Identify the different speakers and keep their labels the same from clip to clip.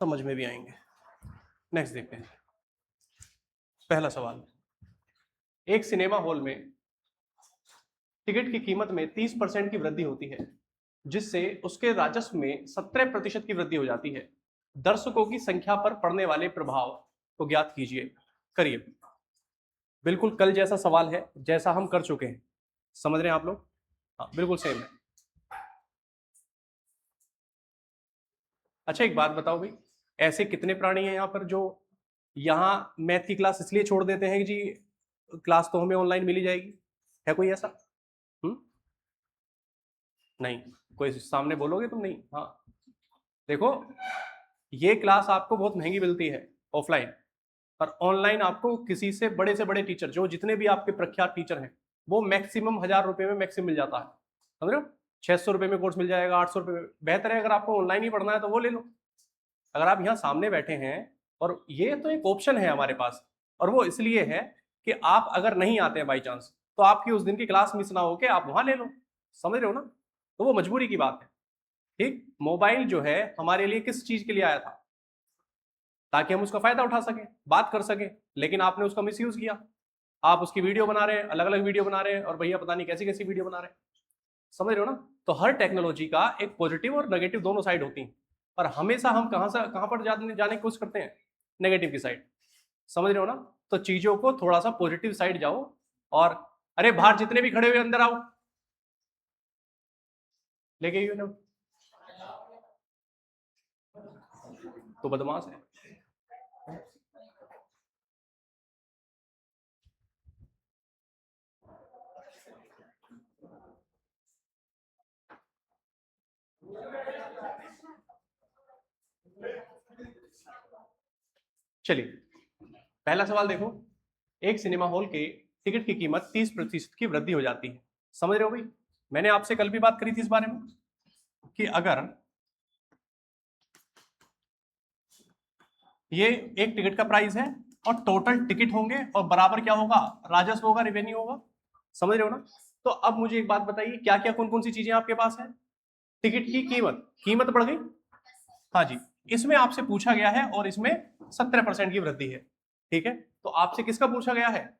Speaker 1: समझ में भी आएंगे। नेक्स्ट देखते हैं। पहला सवाल, एक सिनेमा हॉल में टिकट की कीमत में 30% की वृद्धि होती है, जिससे उसके राजस्व में 17% की वृद्धि हो जाती है। दर्शकों की संख्या पर पड़ने वाले प्रभाव को ज्ञात कीजिए। करिए। बिल्कुल कल जैसा सवाल है, जैसा हम कर चुके हैं। समझ रहे हैं आप लोग? हाँ, बिल्कुल सेम है। अच्छा, एक बात बताओ भाई, ऐसे कितने प्राणी हैं यहाँ पर जो यहाँ मैथ की क्लास इसलिए छोड़ देते हैं कि जी क्लास तो हमें ऑनलाइन मिली जाएगी? है कोई ऐसा? नहीं। कोई सामने बोलोगे तुम? नहीं। हाँ, देखो, ये क्लास आपको बहुत महंगी मिलती है ऑफलाइन, और ऑनलाइन आपको किसी से बड़े टीचर, जो जितने भी आपके प्रख्यात टीचर हैं, वो मैक्सिमम 1000 रुपए में मैक्सिमम मिल जाता है। समझ रहे हो? 600 रुपए में कोर्स मिल जाएगा, 800 रुपए में। बेहतर है अगर आपको ऑनलाइन ही पढ़ना है तो वो ले लो। अगर आप यहाँ सामने बैठे हैं, और ये तो एक ऑप्शन है हमारे पास, और वो इसलिए है कि आप अगर नहीं आते हैं बाई चांस, तो आपकी उस दिन की क्लास मिस ना हो के आप वहां ले लो। समझ रहे हो ना? तो वो मजबूरी की बात है। ठीक, मोबाइल जो है हमारे लिए किस चीज के लिए आया था? ताकि हम उसका फायदा उठा सकें, बात कर सकें। लेकिन आपने उसका मिस यूज किया। आप उसकी वीडियो बना रहे हैं, अलग अलग वीडियो बना रहे हैं, और भैया पता नहीं कैसी कैसी वीडियो बना रहे हैं। समझ रहे हो ना? तो हर टेक्नोलॉजी का एक पॉजिटिव और नेगेटिव दोनों साइड होती हैं, और हमेशा हम कहां पर जाने की कोशिश करते हैं? नेगेटिव की साइड। समझ रहे हो ना? तो चीजों को थोड़ा सा पॉजिटिव साइड जाओ। और अरे बाहर जितने भी खड़े हुए अंदर आओ, लेके आइए ना। तो बदमाश है। चलिए, पहला सवाल देखो। एक सिनेमा हॉल के टिकट की कीमत 30% की वृद्धि हो जाती है। समझ रहे हो भाई? मैंने आपसे कल भी बात करी थी इस बारे में कि अगर ये एक टिकट का प्राइस है, और टोटल टिकट होंगे, और बराबर क्या होगा? राजस्व होगा, रेवेन्यू होगा। समझ रहे हो ना? तो अब मुझे एक बात बताइए, क्या क्या कौन कौन सी चीजें आपके पास है? टिकट की कीमत बढ़ गई। हाँ जी, इसमें आपसे पूछा गया है, और इसमें 17% की वृद्धि है। ठीक है, तो आपसे किसका पूछा गया है?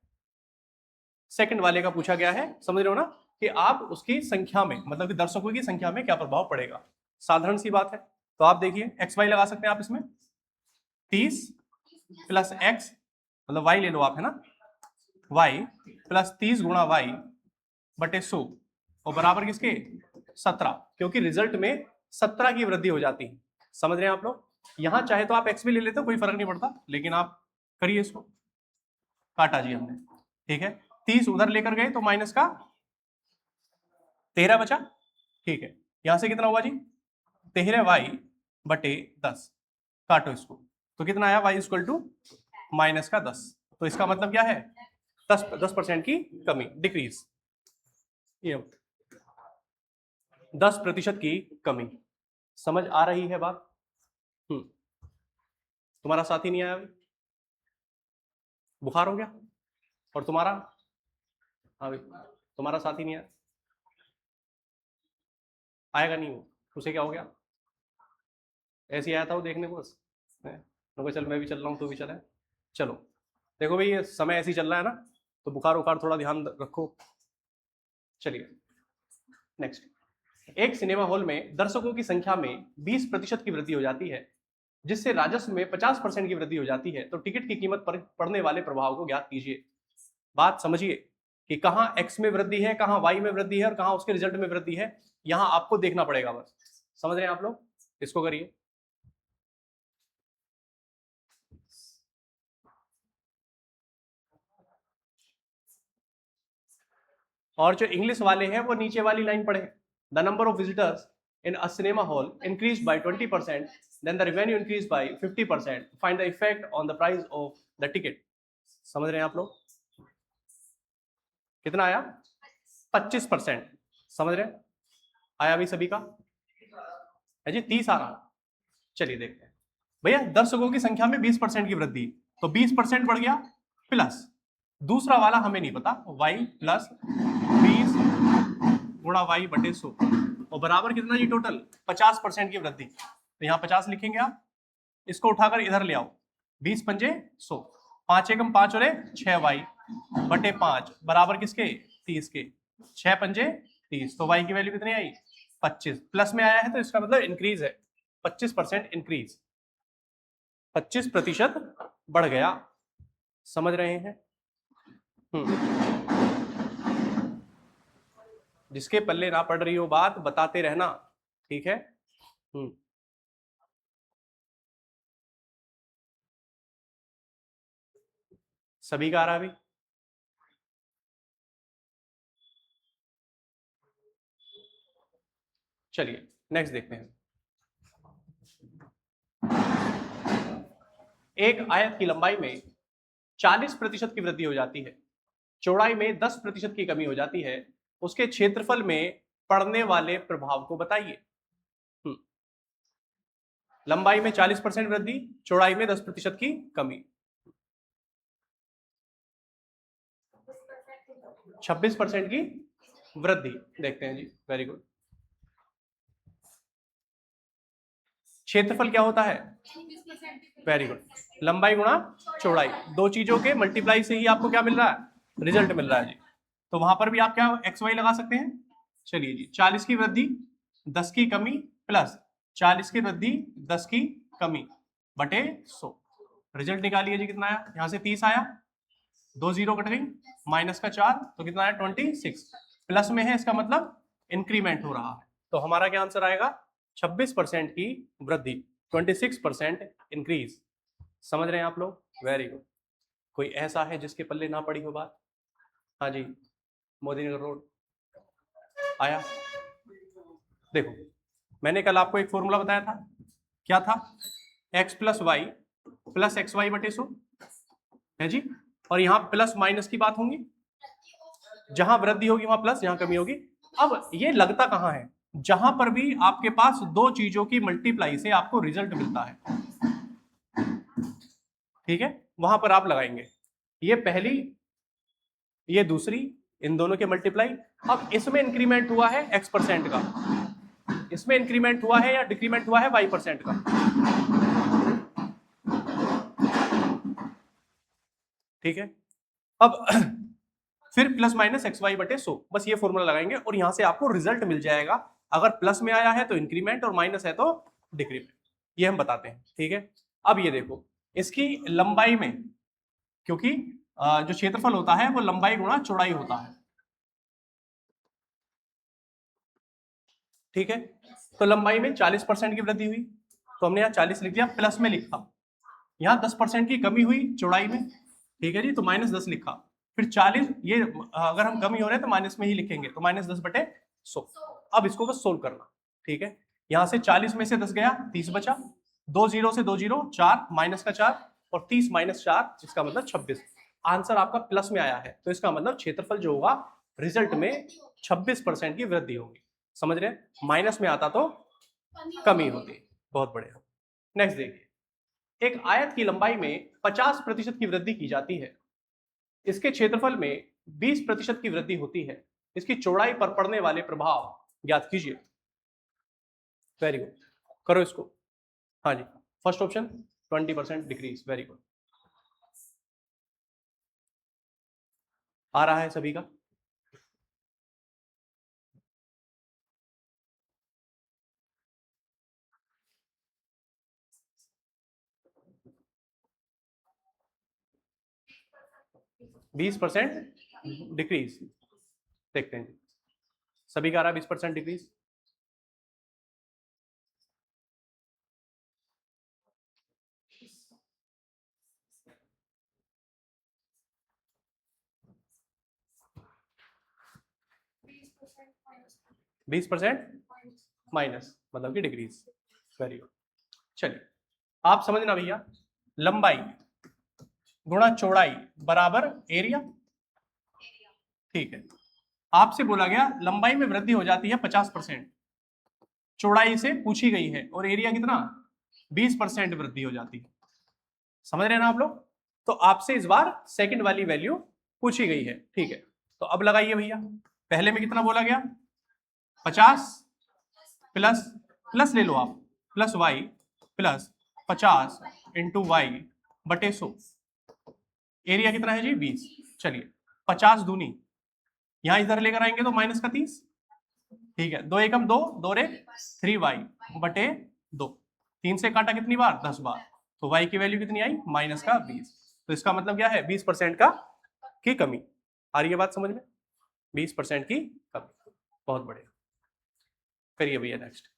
Speaker 1: सेकंड वाले का पूछा गया है। समझ रहे हो ना कि आप उसकी संख्या में, मतलब कि दर्शकों की संख्या में क्या प्रभाव पड़ेगा। साधारण सी बात है। तो आप देखिए, एक्स वाई लगा सकते हैं आप इसमें। 30 प्लस एक्स, मतलब वाई ले लो आप, है ना? वाई प्लस 30 गुणा वाई बटे 100, और बराबर किसके? 17, क्योंकि रिजल्ट में 17 की वृद्धि हो जाती है। समझ रहे हैं आप लोग? यहां चाहे तो आप एक्स भी ले लेते हो, कोई फर्क नहीं पड़ता, लेकिन आप करिए इसको। काटा जी हमने। ठीक है, 30 उधर लेकर गए तो माइनस का 13 बचा। ठीक है, यहां से कितना हुआ जी? 13 वाई बटे 10। काटो इसको, तो कितना आया? वाई इक्वल टू माइनस का 10। तो इसका मतलब क्या है? 10% की कमी, डिक्रीज। ये 10% की कमी। समझ आ रही है बात? तुम्हारा साथी नहीं आया अभी? बुखार हो गया? और तुम्हारा? हाँ भाई, तुम्हारा साथी नहीं आया? आएगा नहीं वो? उसे क्या हो गया? ऐसे ही आया था वो देखने को बस। तो चल मैं भी चल रहा हूँ, तो भी चला है। चलो, देखो भाई, ये समय ऐसे ही चल रहा है ना, तो बुखार उखार थोड़ा ध्यान रखो। चलिए नेक्स्ट। एक सिनेमा हॉल में दर्शकों की संख्या में 20% की वृद्धि हो जाती है, जिससे राजस्व में 50% की वृद्धि हो जाती है। तो टिकट की कीमत पर पड़ने वाले प्रभाव को ज्ञात कीजिए। बात समझिए कि कहां एक्स में वृद्धि है, कहां वाई में वृद्धि है, और कहां उसके रिजल्ट में वृद्धि है। यहां आपको देखना पड़ेगा बस। समझ रहे हैं आप लोग? इसको करिए। और जो इंग्लिश वाले हैं वो नीचे वाली लाइन पढ़े। The number of visitors in a cinema hall increase by 20%, then the revenue increase by 50%, find the effect on the price of the ticket. समझ रहे हैं आप लोग? कितना आया? 25%। समझ रहे हैं? आया भी सभी का? है जी, 30 आ रहा। चलिए देखते हैं। भैया दर्शकों की संख्या में 20% की वृद्धि, तो 20% बढ़ गया, प्लस दूसरा वाला हमें नहीं पता, y प्लस 20 गुणा वाई बटे 100, और बराबर कितना जी? टोटल 50% की वृद्धि। तो यहाँ 50 लिखेंगे आप, इसको उठाकर इधर ले आओ, 20 पंजे 100, 5 एकम 5 और 6y बटे 5 बराबर किसके 30 के, 6 पंजे 30, तो y की वैल्यू कितनी आई 25, प्लस में आया है तो इसका मतलब इंक्रीज है, 25% इंक्रीज, 25% बढ़ गया, समझ रहे हैं। जिसके पल्ले ना पड़ रही हो बात बताते रहना, ठीक है। सभी का आ रहा अभी, चलिए नेक्स्ट देखते हैं। एक आयत की लंबाई में 40% की वृद्धि हो जाती है, चौड़ाई में 10% की कमी हो जाती है, उसके क्षेत्रफल में पड़ने वाले प्रभाव को बताइए। लंबाई में 40% वृद्धि, चौड़ाई में 10% की कमी, 26% की वृद्धि, देखते हैं जी, वेरी गुड। क्षेत्रफल क्या होता है, वेरी गुड, लंबाई गुणा चौड़ाई, दो चीजों के मल्टीप्लाई से ही आपको क्या मिल रहा है, रिजल्ट मिल रहा है जी। तो वहां पर भी आप क्या एक्स वाई लगा सकते हैं। चलिए जी, 40 की वृद्धि 10 की कमी प्लस 40 की वृद्धि 10 की कमी बटे 100, रिजल्ट निकालिए जी, कितना आया, यहां से 30 आया, 2 जीरो कट गई, माइनस का 4 तो कितना आया 26, प्लस में है इसका मतलब इंक्रीमेंट हो रहा है, तो हमारा क्या आंसर आएगा 26% की वृद्धि, 26% इंक्रीज, समझ रहे हैं आप लोग, वेरी गुड। कोई ऐसा है जिसके पल्ले ना पड़ी हो बात, हाँ जी, मोदी नगर रोड आया। देखो मैंने कल आपको एक फॉर्मूला बताया था, क्या था, x plus y plus x y बटे 100 है जी, और यहां प्लस माइनस की बात होंगी, जहां वृद्धि होगी वहां प्लस, जहां कमी होगी। अब ये लगता कहां है, जहां पर भी आपके पास दो चीजों की मल्टीप्लाई से आपको रिजल्ट मिलता है, ठीक है, वहां पर आप लगाएंगे, ये पहली ये दूसरी, इन दोनों के मल्टीप्लाई। अब इसमें इंक्रीमेंट हुआ है x% का, इसमें इंक्रीमेंट हुआ है या डिक्रीमेंट हुआ है y% का, ठीक है। अब फिर प्लस माइनस एक्स वाई बटे 100, बस ये फॉर्मूला लगाएंगे और यहां से आपको रिजल्ट मिल जाएगा, अगर प्लस में आया है तो इंक्रीमेंट और माइनस है तो डिक्रीमेंट, ये हम बताते हैं, ठीक है। अब ये देखो इसकी लंबाई में, क्योंकि जो क्षेत्रफल होता है वो लंबाई गुणा चौड़ाई होता है, ठीक है। तो लंबाई में 40% की वृद्धि हुई, तो हमने यहाँ 40 लिख दिया, प्लस में लिखा, यहाँ 10% की कमी हुई चौड़ाई में, ठीक है जी, तो -10 लिखा, फिर 40, ये अगर हम कमी हो रहे हैं तो माइनस में ही लिखेंगे, तो -10 बटे 100। अब इसको बस सोल्व करना, ठीक है, यहाँ से 40 में से 10 गया, 30 बचा, 2 जीरो से 2 जीरो 4, माइनस का 4 और 30 माइनस 4, इसका मतलब 26, आंसर आपका प्लस में आया है, तो इसका मतलब क्षेत्रफल जो होगा रिजल्ट में 26% की वृद्धि होगी, समझ रहे हैं, माइनस में आता तो कमी होती, बहुत बढ़िया। नेक्स्ट देखिए, एक आयत की लंबाई में 50% की वृद्धि की जाती है, इसके क्षेत्रफल में 20% की वृद्धि होती है, इसकी चौड़ाई पर पड़ने वाले प्रभाव ज्ञात कीजिए। वेरी गुड, करो इसको, हाँ जी, first option 20% decrease, very good, आ रहा है सभी का, बीस परसेंट डिक्रीज, देखते हैं सभी का आ रहा है 20% डिक्रीज, बीस परसेंट माइनस मतलब कि डिक्रीज, वेरी गुड। चलिए आप समझना भैया, लंबाई गुणा चौड़ाई बराबर एरिया, ठीक है, आपसे बोला गया लंबाई में वृद्धि हो जाती है 50%, चौड़ाई से पूछी गई है और एरिया कितना 20% वृद्धि हो जाती है, समझ रहे हैं ना आप लोग, तो आपसे इस बार सेकंड वाली वैल्यू पूछी गई है, ठीक है, तो अब लगाइए भैया, पहले में कितना बोला गया 50 प्लस प्लस ले लो आप, plus y plus 50 into y बटे 100। एरिया कितना है जी 20। चलिए 50 दूनी, यहां इधर लेकर आएंगे तो माइनस का 30, ठीक है, 2 एकम 2, 2 रे 3y बटे 2। 3 से काटा कितनी बार 10 बार, तो y की वैल्यू कितनी आई माइनस का 20। तो इसका मतलब क्या है 20% का की कमी। आ रही है बात समझ में, 20% की कमी। बहुत बढ़िया, करिए भैया नेक्स्ट।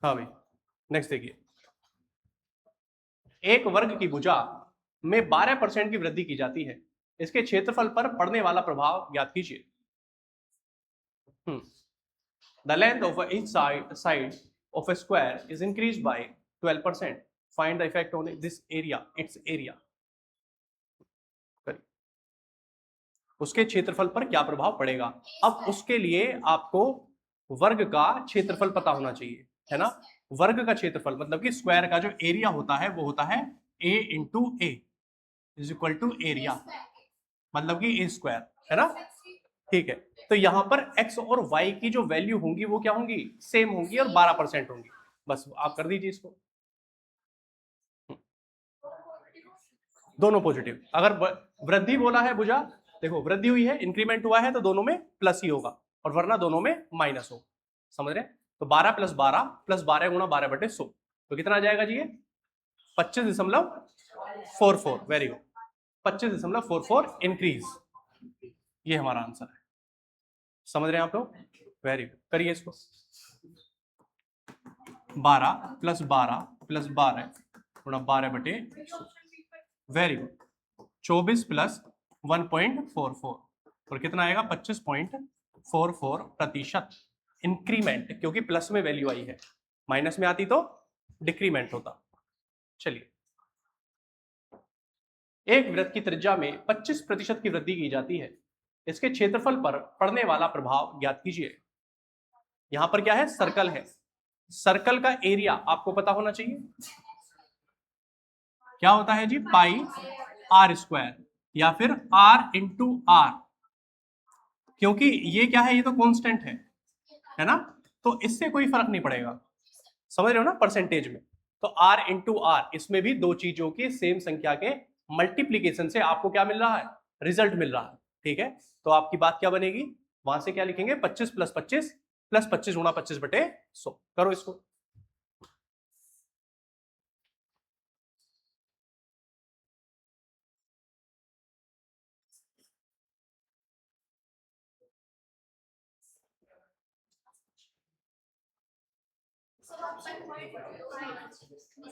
Speaker 1: हाँ भाई नेक्स्ट देखिए, एक वर्ग की भुजा में 12% की वृद्धि की जाती है, इसके क्षेत्रफल पर पड़ने वाला प्रभाव ज्ञात कीजिए। The length of each side of a square is increased by 12%. Find the effect on this area, its area. उसके क्षेत्रफल पर क्या प्रभाव पड़ेगा। अब उसके लिए आपको वर्ग का क्षेत्रफल पता होना चाहिए, है ना। वर्ग का क्षेत्रफल मतलब कि स्क्वायर का जो एरिया होता है वो होता है a into a is equal to area, मतलब कि ए स्क्वायर, है ना। ठीक है, तो यहां पर x और y की जो वैल्यू होंगी वो क्या होंगी सेम होंगी और 12% होंगी। बस आप कर दीजिए इसको, दोनों पॉजिटिव। अगर वृद्धि बोला है भुजा, देखो वृद्धि हुई है इंक्रीमेंट हुआ है तो दोनों में प्लस ही होगा, और वरना दोनों में माइनस हो, समझ रहे। तो 12 प्लस 12 गुणा 12 बटे 100, तो कितना आ जाएगा जी ये 25.44। वेरी गुड, 25.44 इंक्रीज, ये हमारा आंसर है। समझ रहे हैं आप लोग, वेरी गुड। करिए इसको, 12 प्लस 12 गुणा 12 बटे, वेरी गुड, 24 प्लस 1.44 और कितना आएगा 25.44% इंक्रीमेंट, क्योंकि प्लस में वैल्यू आई है, माइनस में आती तो डिक्रीमेंट होता। चलिए, एक वृत्त की त्रिज्या में 25% की वृद्धि की जाती है, इसके क्षेत्रफल पर पड़ने वाला प्रभाव ज्ञात कीजिए। यहां पर क्या है सर्कल है, सर्कल का एरिया आपको पता होना चाहिए, क्या होता है जी पाई आर स्क्वायर या फिर आर इंटू आर, क्योंकि ये क्या है ये तो कांस्टेंट है ना, तो इससे कोई फर्क नहीं पड़ेगा, समझ रहे हो ना परसेंटेज में। तो आर इंटू आर, इसमें भी दो चीजों की सेम संख्या के मल्टीप्लीकेशन से आपको क्या मिल रहा है रिजल्ट मिल रहा है, ठीक है। तो आपकी बात क्या बनेगी, वहां से क्या लिखेंगे 25 प्लस 25 गुणा 25 बटे 100। करो इसको,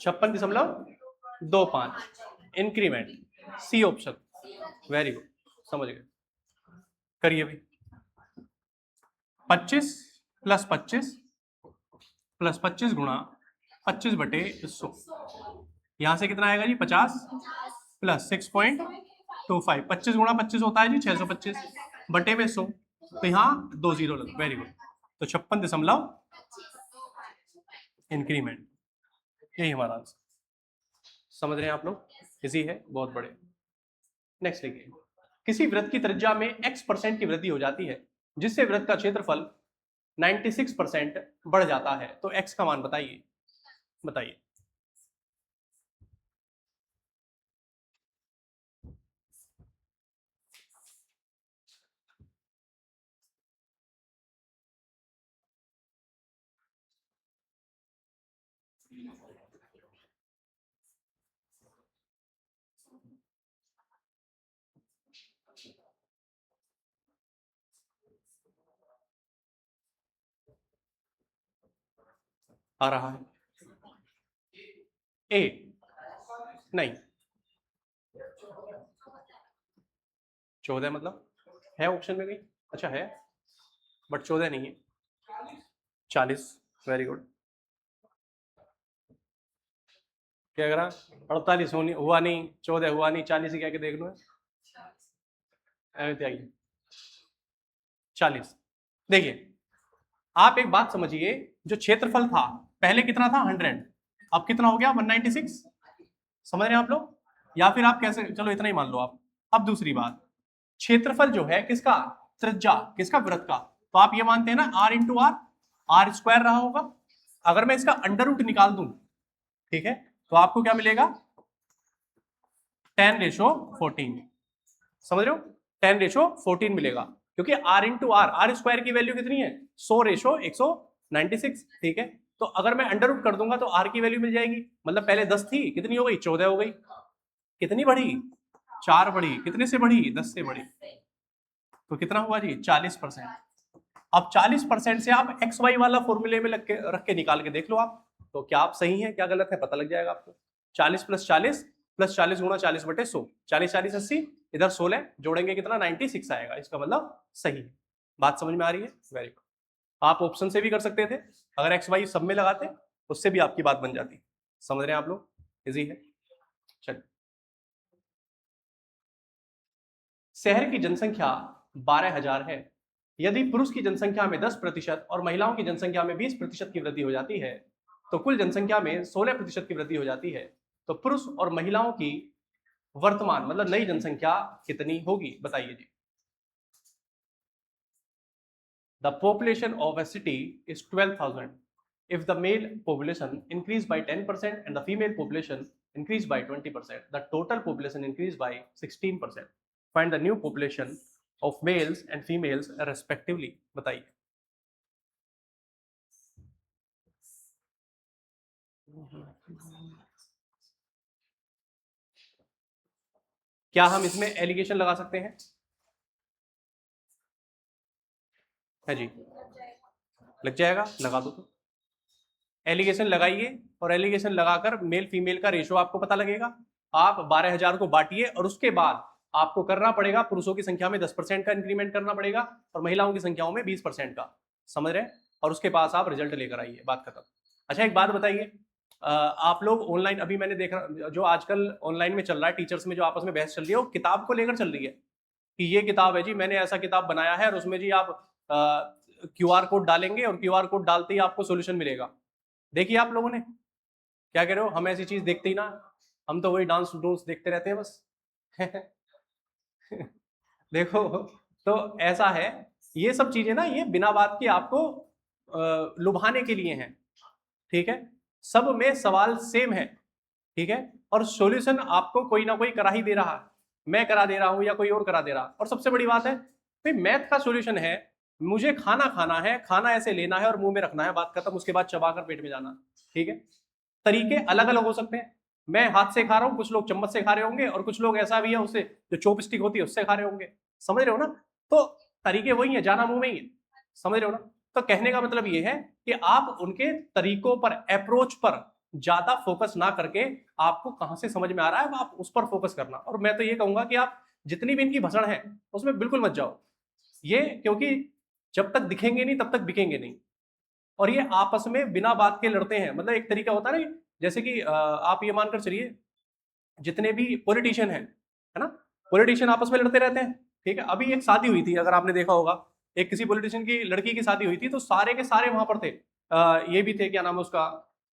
Speaker 1: छप्पन दशमलव 25 increment, C option, very good, समझ गए। करिए भाई, 25 प्लस 25 गुणा 25 बटे 100, यहां से कितना आएगा जी 50 प्लस 6.25, 25 गुणा 25 होता है जी 625 बटे में 100, तो यहाँ 2 जीरो लगा, वेरी गुड। तो 56 इंक्रीमेंट, यही हमारा आंसर। समझ रहे हैं आप लोग, इजी है, बहुत बड़े। नेक्स्ट देखिए, किसी वृत्त की त्रिज्या में x% की वृद्धि हो जाती है, जिससे वृत्त का क्षेत्रफल 96% बढ़ जाता है, तो x का मान बताइए, बताइए। आ रहा है ए, नहीं 14 मतलब है ऑप्शन में कहीं, अच्छा है बट 14 नहीं है, 40, वेरी गुड। क्या करा 48 हुआ नहीं, 14 हुआ नहीं, 40 ही कह के देख लो, 40। देखिए आप एक बात समझिए, जो क्षेत्रफल था पहले कितना था 100, अब कितना हो गया 196, समझ रहे हैं आप लोग, या फिर आप कैसे, चलो इतना ही मान लो आप। अब दूसरी बात, क्षेत्रफल जो है किसका, त्रिज्या किसका, वृत्त का। तो आप ये मानते हैं ना r into r, r square रहा होगा। अगर मैं इसका अंडर रूट निकाल दूं, ठीक है, तो आपको क्या मिलेगा, 10/14। समझ रहे हो, 10/14 मिलेगा, क्योंकि r into r, r square की वैल्यू कितनी है, 100/196, ठीक है। तो अगर मैं अंडर रूट कर दूंगा तो r की वैल्यू मिल जाएगी, मतलब पहले 10 थी, कितनी हो गई, 14 हो गई। कितनी बढ़ी, 4 बढ़ी। कितने से बढ़ी, 10 से बढ़ी। तो कितना हुआ जी, 40%। अब 40% से आप एक्स वाई वाला फॉर्मूले में रख के निकाल के देख लो आप, तो क्या आप सही है क्या गलत है पता लग जाएगा आपको। 40 + 40 + 40 गुणा 40/100, 40 40 80, इधर 16 जोड़ेंगे कितना, 96 आएगा। इसका मतलब सही है। बात समझ में आ रही है, वेरी गुड। आप ऑप्शन से भी कर सकते थे, अगर एक्स वाई सब में लगाते उससे भी आपकी बात बन जाती। समझ रहे हैं आप लोग, इजी है। चलिए, शहर की जनसंख्या 12,000 है। यदि पुरुष की जनसंख्या में 10% और महिलाओं की जनसंख्या में 20% की वृद्धि हो जाती है, तो कुल जनसंख्या में 16% की वृद्धि हो जाती है। तो पुरुष और महिलाओं की वर्तमान मतलब नई जनसंख्या कितनी होगी, बताइए जी। The population of a city is 12,000 if the male population increased by 10% and the female population increased by 20%, the total population increased by 16%. Find the new population of males and females respectively. बताइए। क्या हम इसमें allegation लगा सकते हैं, है जी, लग जाएगा, लगा दो। तो एलिगेशन लगाइए, और एलिगेशन लगाकर मेल फीमेल का रेशो आपको पता लगेगा। आप 12,000 को बांटिए, और उसके बाद आपको करना पड़ेगा, पुरुषों की संख्या में 10% का इंक्रीमेंट करना पड़ेगा और महिलाओं की संख्याओं में 20% का। समझ रहे हैं, और उसके पास आप रिजल्ट लेकर आइए, बात खत्म। अच्छा, एक बात बताइए, आप लोग ऑनलाइन, अभी मैंने देखा जो आजकल ऑनलाइन में चल रहा है, टीचर्स में जो आपस में बहस चल रही है, वो किताब को लेकर चल रही है कि ये किताब है जी, मैंने ऐसा किताब बनाया है और उसमें जी आप QR कोड डालेंगे और QR कोड डालते ही आपको सोल्यूशन मिलेगा। देखिए आप लोगों ने क्या कह रहे हो, हम ऐसी चीज देखते ही ना, हम तो वही डांस डूंस देखते रहते हैं बस। देखो, तो ऐसा है, ये सब चीजें ना ये बिना बात की आपको लुभाने के लिए हैं, ठीक है। सब में सवाल सेम है, ठीक है, और सॉल्यूशन आपको कोई ना कोई करा ही दे रहा है, मैं करा दे रहा हूं या कोई और करा दे रहा। और सबसे बड़ी बात है भाई, मैथ का सॉल्यूशन है, मुझे खाना खाना है, खाना ऐसे लेना है और मुंह में रखना है, बात खत्म, उसके बाद चबाकर पेट में जाना, ठीक है। तरीके अलग अलग हो सकते हैं, मैं हाथ से खा रहा हूं, कुछ लोग चम्मच से खा रहे होंगे, और कुछ लोग ऐसा भी है उससे जो चॉपस्टिक होती है उससे खा रहे होंगे। समझ रहे हो ना, तो तरीके वही है, जाना मुंह में ही है। समझ रहे हो ना, तो कहने का मतलब ये है कि आप उनके तरीकों पर, अप्रोच पर ज्यादा फोकस ना करके, आपको कहां से समझ में आ रहा है आप उस पर फोकस करना। और मैं तो ये कहूंगा कि आप जितनी भी इनकी भसड़ है उसमें बिल्कुल मत जाओ, ये क्योंकि जब तक दिखेंगे नहीं तब तक बिकेंगे नहीं, और ये आपस में बिना बात के लड़ते हैं। मतलब एक तरीका होता है ना, जैसे कि आप ये मानकर चलिए, जितने भी पॉलिटिशियन हैं, है ना, पॉलिटिशियन आपस में लड़ते रहते हैं, ठीक है। अभी एक शादी हुई थी, अगर आपने देखा होगा, एक किसी पॉलिटिशियन की लड़की की शादी हुई थी, तो सारे के सारे वहां पर थे। ये भी थे, क्या नाम है उसका,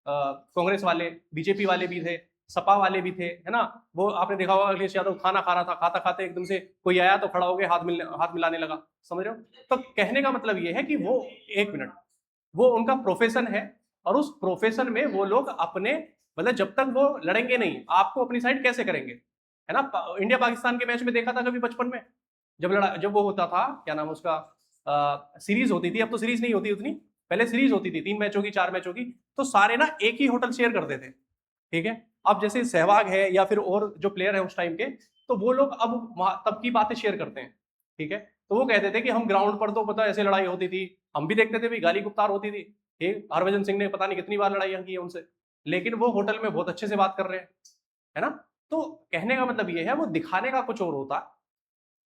Speaker 1: कांग्रेस वाले, बीजेपी वाले भी थे, सपा वाले भी थे, है ना। वो आपने देखा होगा, अखिलेश यादव खाना खा रहा था, खाता खाते एकदम से कोई आया तो खड़ा हो गया, हाथ मिलाने लगा। समझ रहे हो, तो कहने का मतलब ये है कि वो, एक मिनट, वो उनका प्रोफेशन है, और उस प्रोफेशन में वो लोग अपने, मतलब जब तक वो लड़ेंगे नहीं, आपको अपनी साइड कैसे करेंगे, है ना। इंडिया पाकिस्तान के मैच में देखा था कभी बचपन में, जब वो होता था, क्या नाम उसका, सीरीज होती थी, अब तो सीरीज नहीं होती उतनी, पहले सीरीज होती थी 3 मैचों की, 4 मैचों की, तो सारे ना एक ही होटल शेयर करते थे, ठीक है। अब जैसे सहवाग है या फिर और जो प्लेयर है उस टाइम के, तो वो लोग अब तब की बातें शेयर करते हैं, ठीक है। तो वो कहते थे कि हम ग्राउंड पर तो पता ऐसे लड़ाई होती थी, हम भी देखते थे भाई, गाली गुप्तार होती थी, ठीक। हरभजन सिंह ने पता नहीं कितनी बार लड़ाई की है उनसे, लेकिन वो होटल में बहुत अच्छे से बात कर रहे हैं, है ना। तो कहने का मतलब ये है, वो दिखाने का कुछ और होता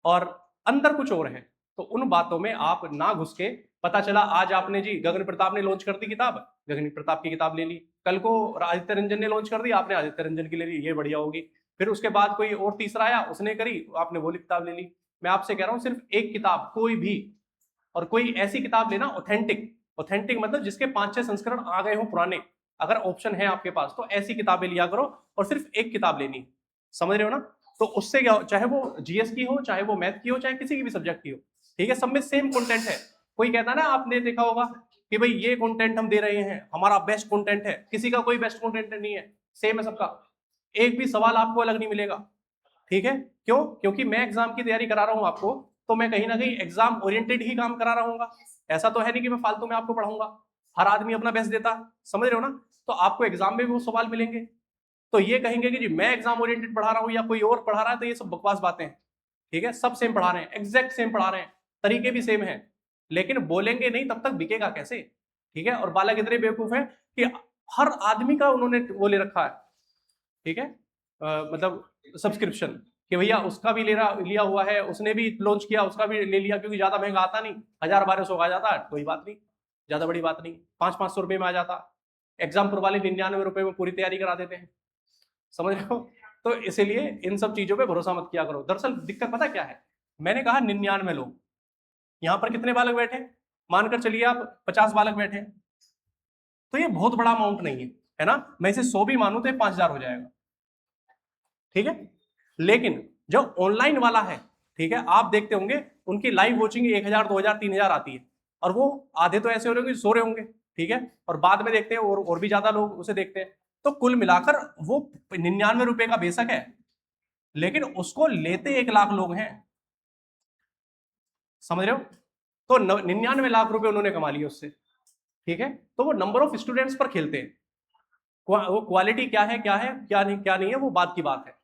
Speaker 1: और अंदर कुछ और है। तो उन बातों में आप ना घुस के, पता चला आज आपने जी, गगन प्रताप ने लॉन्च कर दी किताब, गगन प्रताप की किताब ले ली, कल को आदित्य रंजन ने लॉन्च कर दी, आपने आदित्य रंजन की ले ली, ये बढ़िया होगी। फिर उसके बाद कोई और तीसरा आया, उसने करी, आपने वो किताब ले ली। मैं आपसे कह रहा हूं, सिर्फ एक किताब, कोई भी, और कोई ऐसी किताब लेना ऑथेंटिक, ऑथेंटिक मतलब जिसके 5-6 संस्करण आ गए हो पुराने, अगर ऑप्शन है आपके पास तो ऐसी किताबें लिया करो, और सिर्फ एक किताब लेनी। समझ रहे हो ना। तो उससे क्या चाहे वो जीएस की हो, चाहे वो मैथ की हो, चाहे किसी की भी सब्जेक्ट की हो, ठीक है, सब में सेम कंटेंट है। कोई कहता है ना, आपने देखा होगा कि भाई ये कंटेंट हम दे रहे हैं, हमारा बेस्ट कंटेंट है, किसी का कोई बेस्ट कंटेंट नहीं है, सेम है सबका, एक भी सवाल आपको अलग नहीं मिलेगा, ठीक है। क्यों? क्योंकि मैं एग्जाम की तैयारी करा रहा हूं आपको, तो मैं कहीं ना कहीं एग्जाम ओरिएंटेड ही काम करा रहूंगा। ऐसा तो है नहीं कि मैं फालतू में आपको पढ़ाऊंगा, हर आदमी अपना बेस्ट देता, समझ रहे हो ना। तो आपको एग्जाम में भी वो सवाल मिलेंगे, तो ये कहेंगे कि जी मैं एग्जाम ओरिएंटेड पढ़ा रहा हूँ या कोई और पढ़ा रहा है, तो ये सब बकवास बातें हैं, ठीक है। सब सेम पढ़ा रहे हैं, एग्जैक्ट सेम पढ़ा रहे हैं, तरीके भी सेम है, लेकिन बोलेंगे नहीं तब तक बिकेगा कैसे, ठीक है। और बालक इतने बेवकूफ है कि हर आदमी का उन्होंने वो ले रखा है, ठीक है, मतलब सब्सक्रिप्शन, कि भैया उसका भी लिया हुआ है, उसने भी लॉन्च किया, उसका भी ले लिया, क्योंकि ज्यादा महंगा आता नहीं, 1000-1200 का आ जाता है, कोई बात नहीं, ज्यादा बड़ी बात नहीं, 500-500 रुपए में आ जाता। एग्जामपुर वाले 99 रुपए में पूरी तैयारी करा देते हैं, समझ रहे हो। तो इसीलिए इन सब चीजों पे भरोसा मत किया करो। दरअसल दिक्कत पता क्या है, मैंने कहा 99 लोग, यहाँ पर कितने बालक बैठे, मानकर चलिए आप 50 बालक बैठे, तो ये बहुत बड़ा अमाउंट नहीं है ना। मैं इसे 100 भी मानूं तो ये 5000 हो जाएगा, ठीक है। लेकिन जो ऑनलाइन वाला है, ठीक है, आप देखते होंगे उनकी लाइव वॉचिंग 1000, 2000, 3000 आती है, और वो आधे तो ऐसे हो रहे होंगे सो रहे होंगे, ठीक है, और बाद में देखते हैं और भी ज्यादा लोग उसे देखते हैं। तो कुल मिलाकर वो 99 रुपए का बेशक है, लेकिन उसको लेते 1 लाख लोग हैं, समझ रहे हो। तो 99 लाख रुपए उन्होंने कमा लिए उससे, ठीक है। तो वो नंबर ऑफ स्टूडेंट्स पर खेलते हैं, वो क्वालिटी क्या है क्या नहीं है, वो बात की बात है,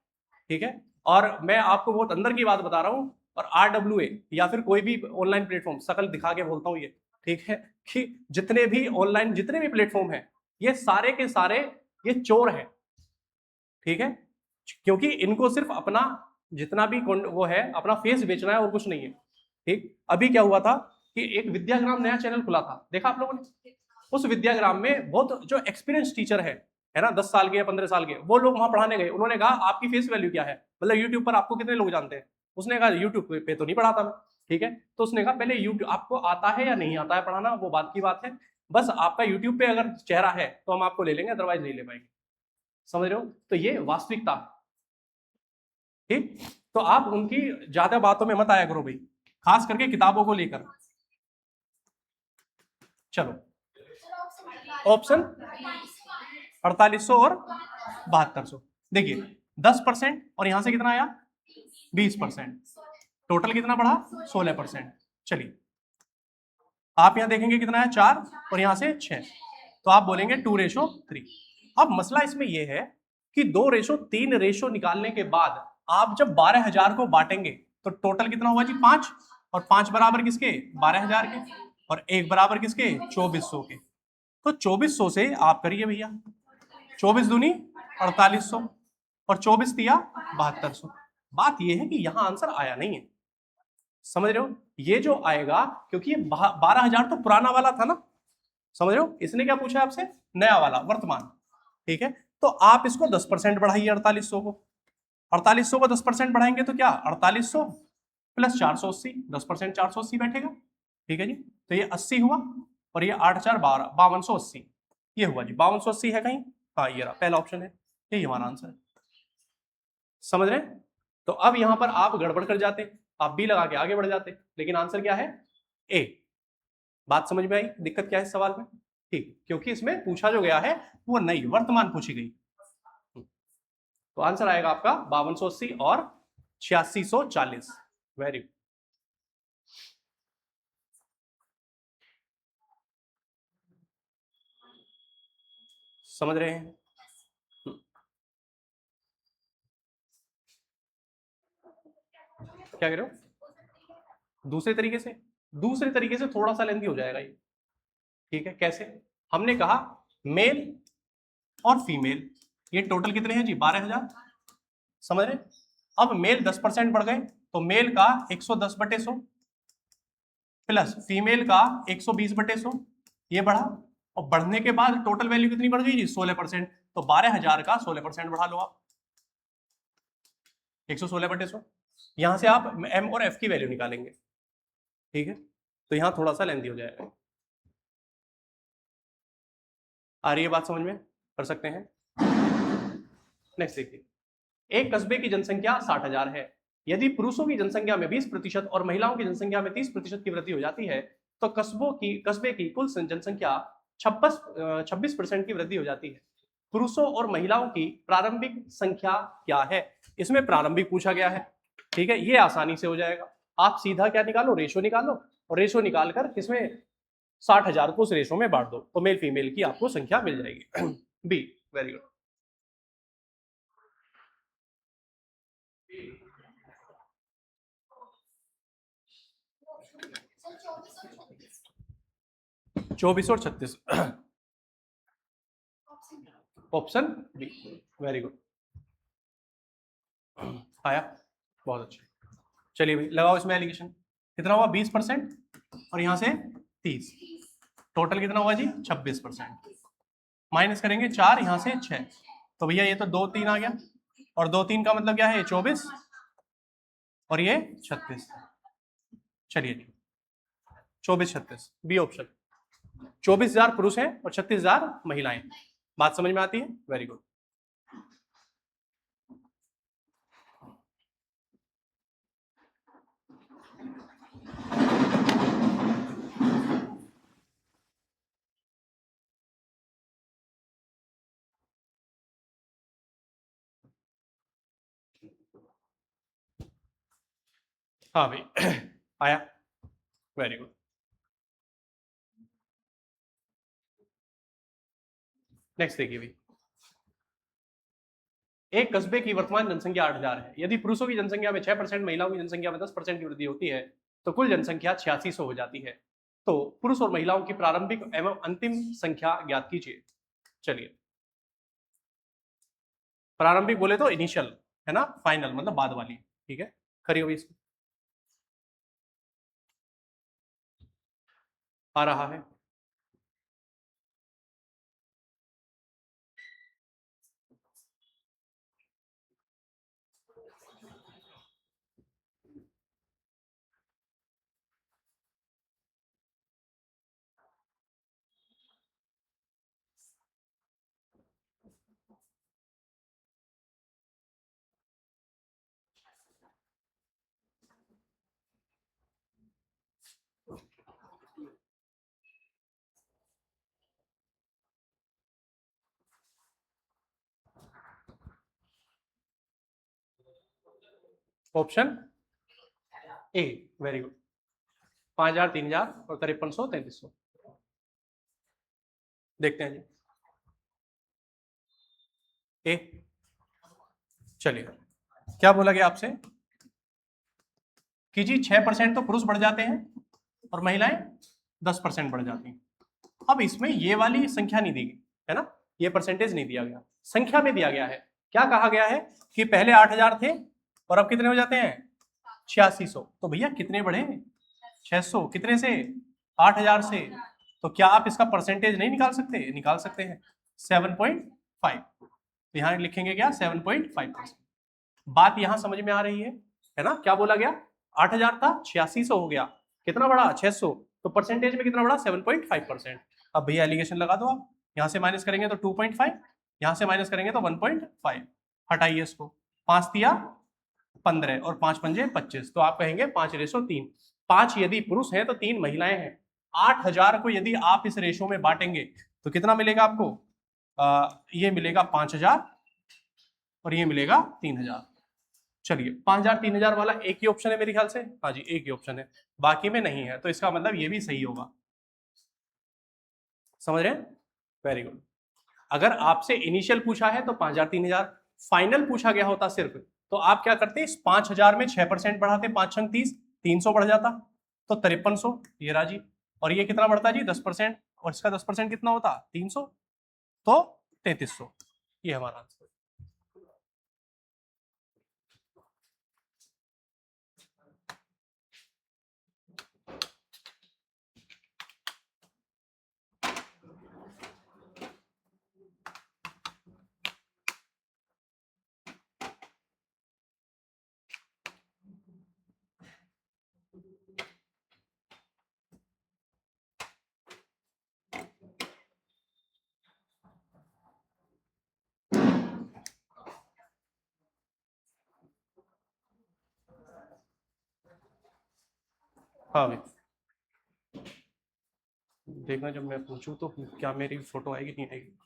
Speaker 1: ठीक है। और मैं आपको बहुत अंदर की बात बता रहा हूं, और RWA या फिर कोई भी ऑनलाइन प्लेटफॉर्म, शकल दिखा के बोलता हूं ये, ठीक है, कि जितने भी ऑनलाइन जितने भी प्लेटफॉर्म है, ये सारे के सारे ये चोर हैं, ठीक है। क्योंकि इनको सिर्फ अपना जितना भी वो है अपना फेस बेचना है और कुछ नहीं है, ठीक। अभी क्या हुआ था कि एक विद्याग्राम नया चैनल खुला था, देखा आप लोगों ने। उस विद्याग्राम में बहुत जो एक्सपीरियंस टीचर है ना, 10 साल के या 15 साल के, वो लोग वहां पढ़ाने गए। उन्होंने कहा आपकी फेस वैल्यू क्या है, मतलब यूट्यूब पर आपको कितने लोग जानते हैं। उसने कहा यूट्यूब पे तो नहीं पढ़ाता मैं, ठीक है। तो उसने कहा पहले यूट्यूब आपको आता है या नहीं आता है पढ़ाना, वो बात की बात है, बस आपका यूट्यूब पे अगर चेहरा है तो हम आपको ले लेंगे, अदरवाइज नहीं ले पाएंगे, समझ रहे हो। तो ये वास्तविकता, ठीक। तो आप उनकी ज्यादा बातों में मत आया करो भाई, खास करके किताबों को लेकर। चलो, ऑप्शन 4800 और 7200। देखिए 10% और यहां से कितना आया 20%, टोटल कितना बढ़ा 16%। चलिए आप यहां देखेंगे कितना है 4 और यहां से 6, तो आप बोलेंगे 2:3। अब मसला इसमें यह है कि 2:3 निकालने के बाद आप जब 12,000 को बांटेंगे तो टोटल कितना हुआ जी 5, और 5 बराबर किसके 12,000 के, और 1 बराबर किसके 2400 के। तो 2400 से आप करिए भैया, 24 दूनी 4800 और 24 दिया 7200। बात यह है कि यहां आंसर आया नहीं है, समझ रहे हो। ये जो आएगा, क्योंकि ये 12,000 तो पुराना वाला था ना, समझ रहे हो। इसने क्या पूछा आपसे, नया वाला वर्तमान, ठीक है। तो आप इसको 10% बढ़ाइए 4800 को, 4800 को 10% बढ़ाएंगे तो क्या 4800 प्लस 480, 10% 480 बैठेगा, ठीक है जी। तो ये 80 हुआ, और ये 8×4=12, 5280, ये हुआ जी 5280 है कहीं, हाँ ये रहा पहला ऑप्शन है, यही हमारा आंसर है, समझ रहे हैं। तो अब यहां पर आप गड़बड़ कर जाते, आप बी लगा के आगे बढ़ जाते, लेकिन आंसर क्या है ए। बात समझ में आई, दिक्कत क्या है इस सवाल में, ठीक, क्योंकि इसमें पूछा जो गया है वो नई वर्तमान पूछी गई। तो आंसर आएगा आपका 5280 और 8640। Very good. समझ रहे हैं। क्या कह रहे हो, दूसरे तरीके से थोड़ा सा लेंथी हो जाएगा ये, ठीक है। कैसे, हमने कहा मेल और फीमेल, ये टोटल कितने हैं जी 12,000, समझ रहे। अब मेल 10% बढ़ गए, तो मेल का 110/100 प्लस फीमेल का 120/100, ये बढ़ा, और बढ़ने के बाद टोटल वैल्यू कितनी बढ़ गई जी 16%, तो 12,000 का 16% बढ़ा लो आप, 116/100। यहां से आप एम और एफ की वैल्यू निकालेंगे, ठीक है। तो यहां थोड़ा सा लेंथी हो जाएगा। आ रही है बात समझ में, कर सकते हैं। नेक्स्ट देखिए, एक कस्बे की जनसंख्या 60,000 है। यदि पुरुषों की जनसंख्या में 20% और महिलाओं की जनसंख्या में 30% की वृद्धि हो जाती है तो कस्बे की कुल जनसंख्या 26% की वृद्धि हो जाती है। पुरुषों और महिलाओं की प्रारंभिक संख्या क्या है? इसमें प्रारंभिक पूछा गया है, ठीक है, ये आसानी से हो जाएगा। आप सीधा क्या निकालो, रेशो निकालो, और रेशो निकालकर किसमें 60,000 को उस रेशो में बांट दो तो मेल फीमेल की आपको संख्या मिल जाएगी। B, very good. 24 और 36, ऑप्शन बी, वेरी गुड। आया, बहुत अच्छा। चलिए भाई लगाओ इसमें एलिगेशन। कितना हुआ? 20% और यहां से 30, टोटल कितना हुआ जी? 26%। माइनस करेंगे 4, यहां से 6, तो भैया ये तो 2 3 आ गया, और 2 3 का मतलब क्या है? 24 और ये 36। चलिए 24 36, बी ऑप्शन। 24,000 पुरुष हैं और 36,000 महिलाएं। बात समझ में आती है? Very good. हाँ भाई आया, वेरी गुड। नेक्स्ट देखिए भाई, एक कस्बे की वर्तमान जनसंख्या 8,000 है। यदि पुरुषों की जनसंख्या में 6%, महिलाओं की जनसंख्या में 10% की वृद्धि होती है तो कुल जनसंख्या 8600 हो जाती है। तो पुरुष और महिलाओं की प्रारंभिक एवं अंतिम संख्या ज्ञात कीजिए। चलिए, प्रारंभिक बोले तो इनिशियल है ना, फाइनल मतलब बाद वाली, ठीक है। करिए भाई इसको, आ रहा है। Option A, very good. 5,000, 3,000 और 5300, 3300। देखते हैं जी, ए। चलिए, क्या बोला गया आपसे कि जी 6% तो पुरुष बढ़ जाते हैं और महिलाएं 10% बढ़ जाती हैं। अब इसमें ये वाली संख्या नहीं दी गई है ना, ये परसेंटेज नहीं दिया गया, संख्या में दिया गया है। क्या कहा गया है कि पहले 8,000 थे और अब कितने हो जाते हैं? 8600। तो भैया कितने बढ़े? 600। कितने से? 8,000 से। तो क्या आप इसका परसेंटेज नहीं निकाल सकते? निकाल सकते हैं, 7.5। यहां लिखेंगे क्या? 7.5%। बात यहां समझ में आ रही है ना? क्या बोला गया? 8,000 था, 8600 हो गया, कितना बढ़ा? 600। तो परसेंटेज में कितना बढ़ा? 7.5%। अब भैया एलिगेशन लगा दो आप, यहां से माइनस करेंगे तो 2.5, यहां से माइनस करेंगे तो 1.5। हटाइए इसको, 5 दिया 15 और 5 पंजे 25, तो आप कहेंगे 5:3। 5 यदि पुरुष हैं तो 3 महिलाएं हैं। 8,000 को यदि आप इस रेशो में बांटेंगे तो कितना मिलेगा आपको? ये मिलेगा 5,000 और ये मिलेगा 3,000। चलिए, 5,000 3,000 वाला एक ही ऑप्शन है मेरे ख्याल से। हाँ जी, एक ही ऑप्शन है, बाकी में नहीं है, तो इसका मतलब ये भी सही होगा। समझ रहे हैं? Very good. अगर आपसे इनिशियल पूछा है तो 5,000 3,000, फाइनल पूछा गया होता सिर्फ, तो आप क्या करते? इस 5,000 में 6% बढ़ाते, 5 छंग 30, 300 बढ़ जाता तो 5300, ये राजी। और ये कितना बढ़ता जी? 10%, और इसका 10% कितना होता? 300, तो 3300। ये हमारा आंसर। हाँ भाई, देखना जब मैं पूछूं तो क्या मेरी फोटो आएगी नहीं आएगी।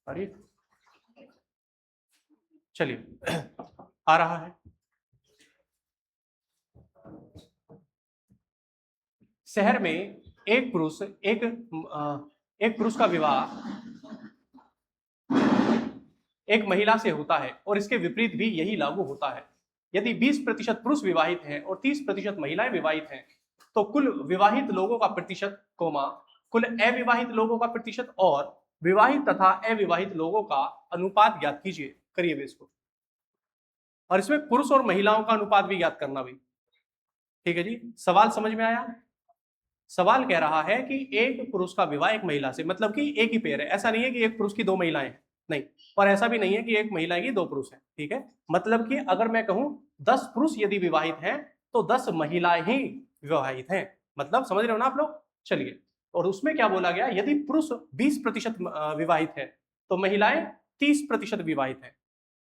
Speaker 1: अरे चलिए आ रहा है। शहर में एक पुरुष एक पुरुष का विवाह एक महिला से होता है और इसके विपरीत भी यही लागू होता है। यदि 20% पुरुष विवाहित हैं और 30% महिलाएं विवाहित हैं तो कुल विवाहित लोगों का प्रतिशत कोमा कुल अविवाहित लोगों का प्रतिशत और विवाहित तथा अविवाहित लोगों का अनुपात ज्ञात कीजिए। करिए इसको, और इसमें पुरुष और महिलाओं का अनुपात भी ज्ञात करना भी। ठीक है जी, सवाल समझ में आया? सवाल कह रहा है कि एक पुरुष का विवाह एक महिला से, मतलब कि एक ही पेयर है। ऐसा नहीं है कि एक पुरुष की दो महिलाएं हैं, नहीं, और ऐसा भी नहीं है कि एक महिला की दो पुरुष हैं। ठीक है, मतलब कि अगर मैं कहूं 10 पुरुष यदि विवाहित हैं तो 10 महिलाएं ही विवाहित हैं। मतलब समझ रहे हो ना आप लोग? चलिए, और उसमें क्या बोला गया, यदि पुरुष 20% विवाहित है तो महिलाएं 30% विवाहित है।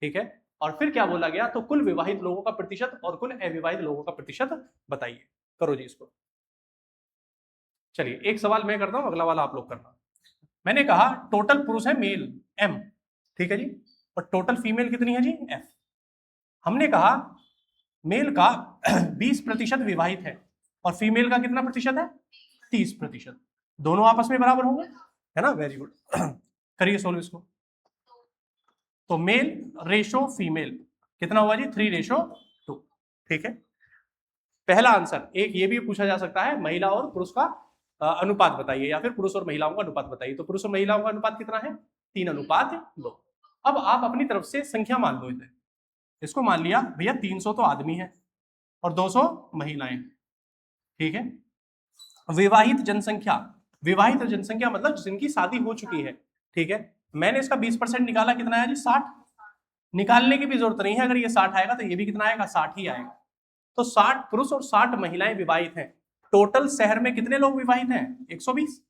Speaker 1: ठीक है, और फिर क्या बोला गया, तो कुल विवाहित लोगों का प्रतिशत और कुल अविवाहित लोगों का प्रतिशत बताइए। करो जी इसको। चलिए एक सवाल मैं करता हूं, अगला वाला आप लोग करना। मैंने कहा टोटल पुरुष है मेल M, ठीक है जी, और टोटल फीमेल कितनी है जी F। हमने कहा मेल का 20% विवाहित है और फीमेल का कितना प्रतिशत है, 30%। दोनों आपस में बराबर होंगे, है ना? Very good. करिए सोल्व इसको। तो मेल रेशो फीमेल कितना हुआ जी, 3:2। ठीक है, पहला आंसर। एक ये भी पूछा जा सकता है, महिला और पुरुष का अनुपात बताइए, या फिर पुरुष और महिलाओं का अनुपात बताइए। तो पुरुष और महिलाओं का अनुपात कितना है, 3:2। अब आप अपनी तरफ से संख्या मान लो इसे। इसको मान लिया भैया 300 तो आदमी है और 200 महिलाएं। ठीक है, विवाहित जनसंख्या, विवाहित जनसंख्या मतलब जिनकी शादी हो चुकी है। ठीक है, मैंने इसका 20% निकाला, कितना है जी, 60। निकालने की भी जरूरत नहीं है, अगर ये 60 आएगा तो ये भी कितना आएगा, 60 ही आएगा। तो 60 पुरुष और 60 महिलाएं विवाहित हैं। टोटल शहर में कितने लोग विवाहित हैं, 120।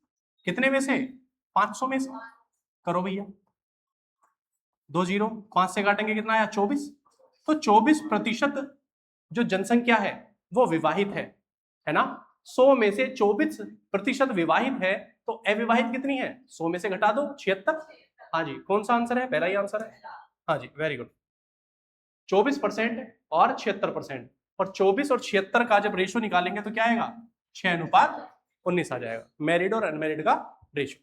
Speaker 1: कितने में से, 500 में से। करो भैया, 2 जीरो 5 से काटेंगे कितना आया, 24। तो 24% जो जनसंख्या है वो विवाहित है ना? 100 में से 24% विवाहित है, तो अविवाहित कितनी है, 100 में से घटा दो, 76। हाँ जी, कौन सा आंसर है, पहला ही आंसर है। हाँ जी, वेरी गुड। 24% और 76%, और 24 और 76 का जब रेशो निकालेंगे तो क्या आएगा, 6:19 आ जाएगा। मैरिड और अनमैरिड का रेशो।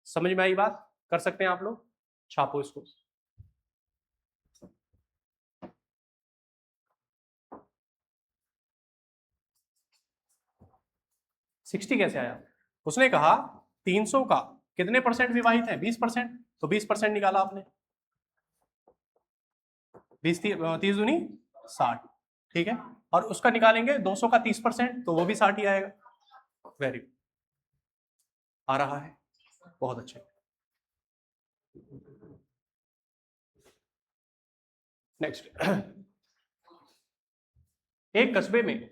Speaker 1: समझ में आई बात? कर सकते हैं आप लोग, छापो इसको। सिक्सटी कैसे आया? उसने कहा 300 का कितने परसेंट विवाहित है, 20%, तो 20% निकाला आपने। 30 दूनी 60। ठीक है, और उसका निकालेंगे 200 का 30%, तो वो भी 60 ही आएगा। वेरी गुड, आ रहा है, बहुत अच्छे। नेक्स्ट। एक कस्बे में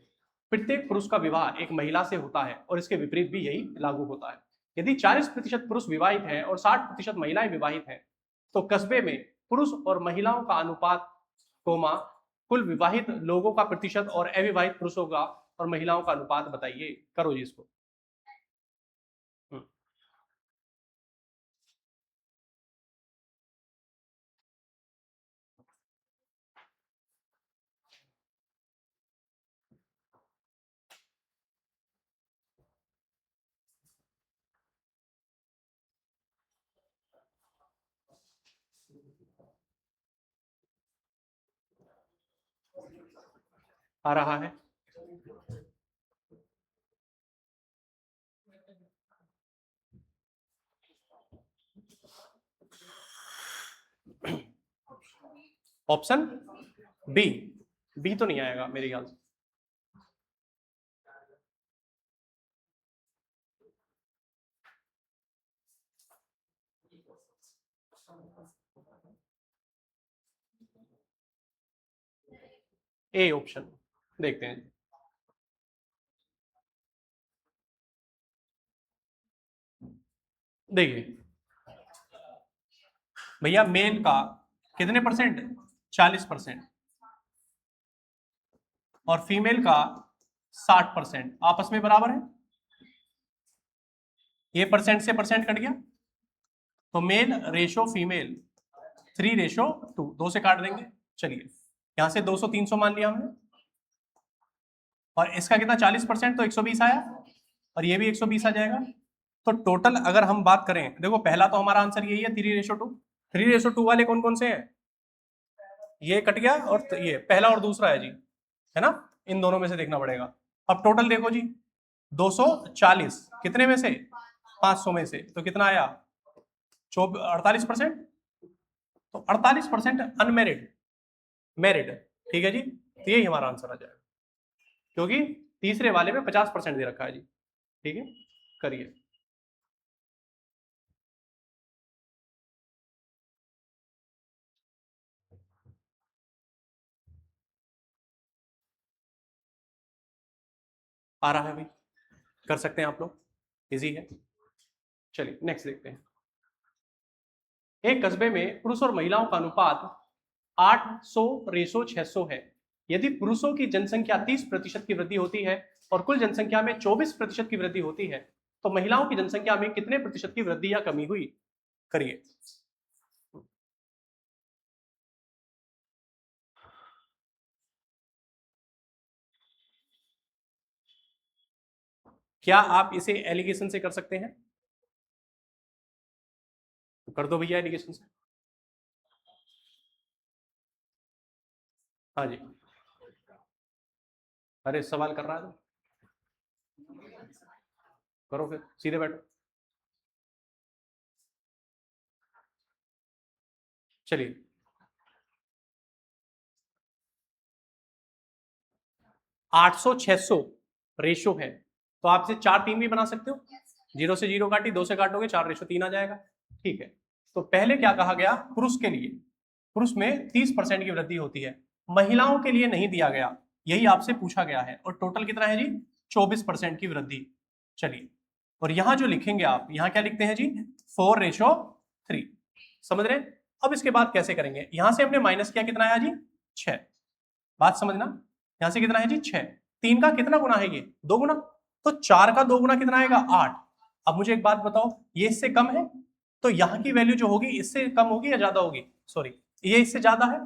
Speaker 1: प्रत्येक पुरुष का विवाह एक महिला से होता है और इसके विपरीत भी यही लागू होता है। यदि 40% पुरुष विवाहित हैं और 60% महिलाएं विवाहित हैं तो कस्बे में पुरुष और महिलाओं का अनुपात कोमा कुल विवाहित लोगों का प्रतिशत और अविवाहित पुरुषों का और महिलाओं का अनुपात बताइए। करो जी इसको। आ रहा है, ऑप्शन बी। बी तो नहीं आएगा मेरे ख्याल से। ए ऑप्शन, देखते हैं। देखिए भैया, मेल का कितने परसेंट, 40%। और फीमेल का 60%, आपस में बराबर है। ये परसेंट से परसेंट कट गया, तो मेल रेशो फीमेल 3:2, 2 से काट देंगे। चलिए यहां से 200 300 मान लिया हमने, और इसका कितना 40%, तो 120 आया, और ये भी 120 आ जाएगा। तो टोटल अगर हम बात करें, देखो पहला तो हमारा आंसर यही है 3:2। 3:2 वाले कौन कौन से हैं, ये कट गया और ये पहला और दूसरा है जी, है ना, इन दोनों में से देखना पड़ेगा। अब टोटल देखो जी, 240 कितने में से, 500 में से, तो कितना आया 48%। तो 48% अनमेरिड, मेरिड, ठीक है जी, तो यही हमारा आंसर आ जाएगा, क्योंकि तीसरे वाले में 50% दे रखा है जी। ठीक है, करिए। आ रहा है भाई, कर सकते हैं आप लोग, इजी है। चलिए नेक्स्ट देखते हैं। एक कस्बे में पुरुष और महिलाओं का अनुपात 800:600 है। यदि पुरुषों की जनसंख्या 30% की वृद्धि होती है और कुल जनसंख्या में 24% की वृद्धि होती है, तो महिलाओं की जनसंख्या में कितने प्रतिशत की वृद्धि या कमी हुई, करिए। क्या आप इसे एलिगेशन से कर सकते हैं, तो कर दो भैया एलिगेशन से। हाँ जी, अरे सवाल कर रहा है तो करो, फिर सीधे बैठो। चलिए 800:600 रेशो है, तो आप इसे 4:3 भी बना सकते हो। 0 से 0 काटी, 2 से काटोगे 4:3 आ जाएगा। ठीक है, तो पहले क्या कहा गया, पुरुष के लिए, पुरुष में 30% की वृद्धि होती है, महिलाओं के लिए नहीं दिया गया, यही आपसे पूछा गया है। और टोटल कितना है जी, 24% की वृद्धि। चलिए, और यहां जो लिखेंगे आप, यहां क्या लिखते हैं जी, 4:3, समझ रहे हैं। अब इसके बाद कैसे करेंगे, यहां से हमने माइनस किया, कितना आया जी 6, बात समझना। यहां से कितना है जी 6, 3 का कितना गुना है, ये 2 गुना, तो 4 का 2 गुना कितना आएगा 8। अब मुझे एक बात बताओ, ये इससे कम है, तो यहाँ की वैल्यू जो होगी इससे कम होगी या ज्यादा होगी, सॉरी ये इससे ज्यादा है,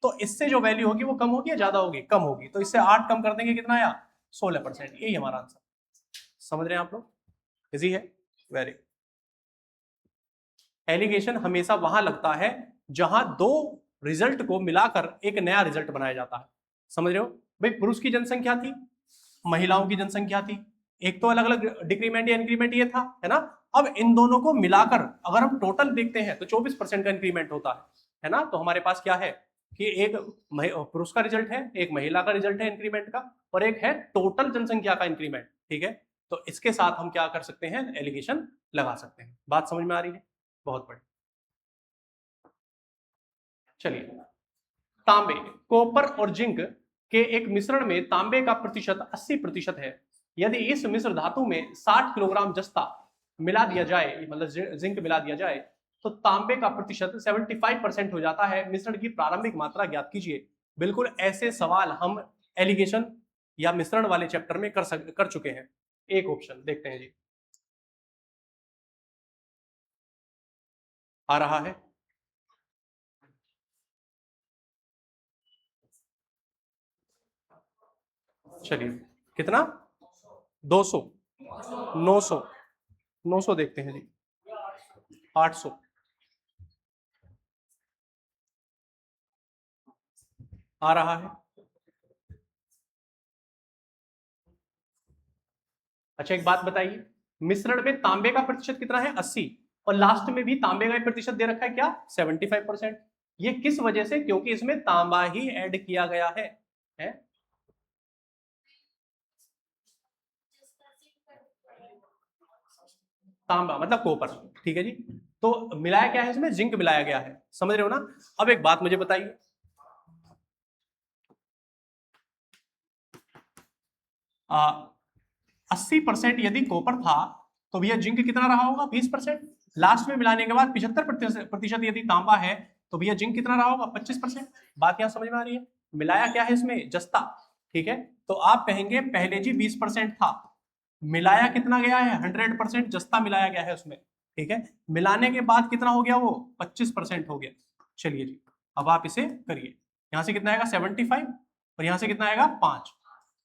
Speaker 1: तो इससे जो वैल्यू होगी वो कम होगी या ज्यादा होगी, कम होगी, तो इससे 8 कम कर देंगे, कितना आया 16%। यही हमारा आंसर, समझ रहे हैं आप लोग, इजी है, वेरी। एलिगेशन हमेशा वहां लगता है जहां दो रिजल्ट को मिलाकर एक नया रिजल्ट बनाया जाता है, समझ रहे हो। भाई पुरुष की जनसंख्या थी, महिलाओं की जनसंख्या थी, एक तो अलग अलग डिक्रीमेंट या इंक्रीमेंट ये था, है ना। अब इन दोनों को मिलाकर अगर हम टोटल देखते हैं तो 24% का इंक्रीमेंट होता है ना। तो हमारे पास क्या है कि एक पुरुष का रिजल्ट है, एक महिला का रिजल्ट है इंक्रीमेंट का, और एक है टोटल जनसंख्या का इंक्रीमेंट। ठीक है, तो इसके साथ हम क्या कर सकते हैं, एलिगेशन लगा सकते हैं। बात समझ में आ रही है, बहुत बढ़िया। चलिए, तांबे, कॉपर और जिंक के एक मिश्रण में तांबे का प्रतिशत 80% है। यदि इस मिश्र धातु में 60 किलोग्राम जस्ता मिला दिया जाए, मतलब जिंक मिला दिया जाए, तो तांबे का प्रतिशत 75% हो जाता है। मिश्रण की प्रारंभिक मात्रा ज्ञात कीजिए। बिल्कुल ऐसे सवाल हम एलिगेशन या मिश्रण वाले चैप्टर में कर चुके हैं। एक ऑप्शन देखते हैं जी, आ रहा है, चलिए कितना, 200, 900, 900 देखते हैं जी, 800, आ रहा है। अच्छा एक बात बताइए, मिश्रण में तांबे का प्रतिशत कितना है 80, और लास्ट में भी तांबे का प्रतिशत दे रखा है क्या 75%। ये किस वजह से, क्योंकि इसमें तांबा ही ऐड किया गया है? तांबा मतलब कॉपर, ठीक है जी। तो मिलाया क्या है इसमें, जिंक मिलाया गया है, समझ रहे हो ना। अब एक बात मुझे बताइए, 80% यदि कॉपर था, तो भैया जिंक कितना रहा होगा 20%। लास्ट में मिलाने के बाद 75% यदि तांबा है, तो भैया जिंक कितना रहा होगा 25%। बात यहां समझ में आ रही है। मिलाया क्या है इसमें, जस्ता, ठीक है, तो आप कहेंगे पहले जी 20% था, मिलाया कितना गया है 100% जस्ता मिलाया गया है उसमें, ठीक है, मिलाने के बाद कितना हो गया वो 25% हो गया। चलिए जी, अब आप इसे करिए, यहां से कितना आएगा 75 और यहां से कितना आएगा 5,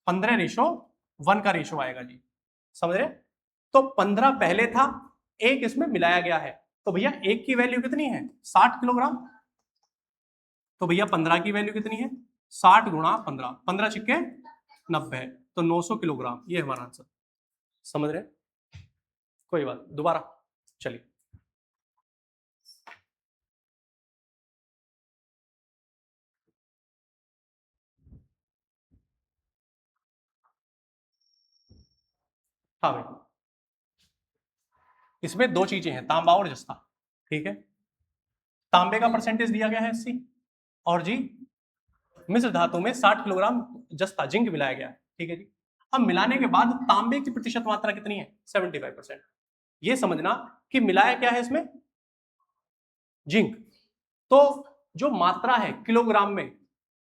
Speaker 1: 15:1 का रेशो आएगा जी, समझ रहे। तो 15 पहले था, एक इसमें मिलाया गया है, तो भैया एक की वैल्यू कितनी है 60 किलोग्राम, तो भैया 15 की वैल्यू कितनी है 60 गुणा 15, 15 छिक्के 90, तो 900 किलोग्राम, ये हमारा आंसर, समझ रहे। कोई बात, दोबारा चलिए, हाँ भाई, इसमें दो चीजें हैं, तांबा और जस्ता, ठीक है, तांबे का परसेंटेज दिया गया है 80 और जी मिश्र धातु में 60 किलोग्राम जस्ता जिंक मिलाया गया है, ठीक है जी। अब मिलाने के बाद तांबे की प्रतिशत मात्रा कितनी है 75%, ये समझना कि मिलाया क्या है इसमें जिंक, तो जो मात्रा है किलोग्राम में,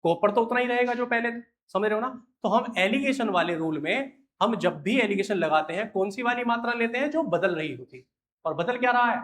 Speaker 1: कॉपर तो उतना ही रहेगा जो पहले, समझ रहे हो ना। तो हम एलिगेशन वाले रूल में हम जब भी एलिगेशन लगाते हैं कौन सी वाली मात्रा लेते हैं जो बदल रही होती, और बदल क्या रहा है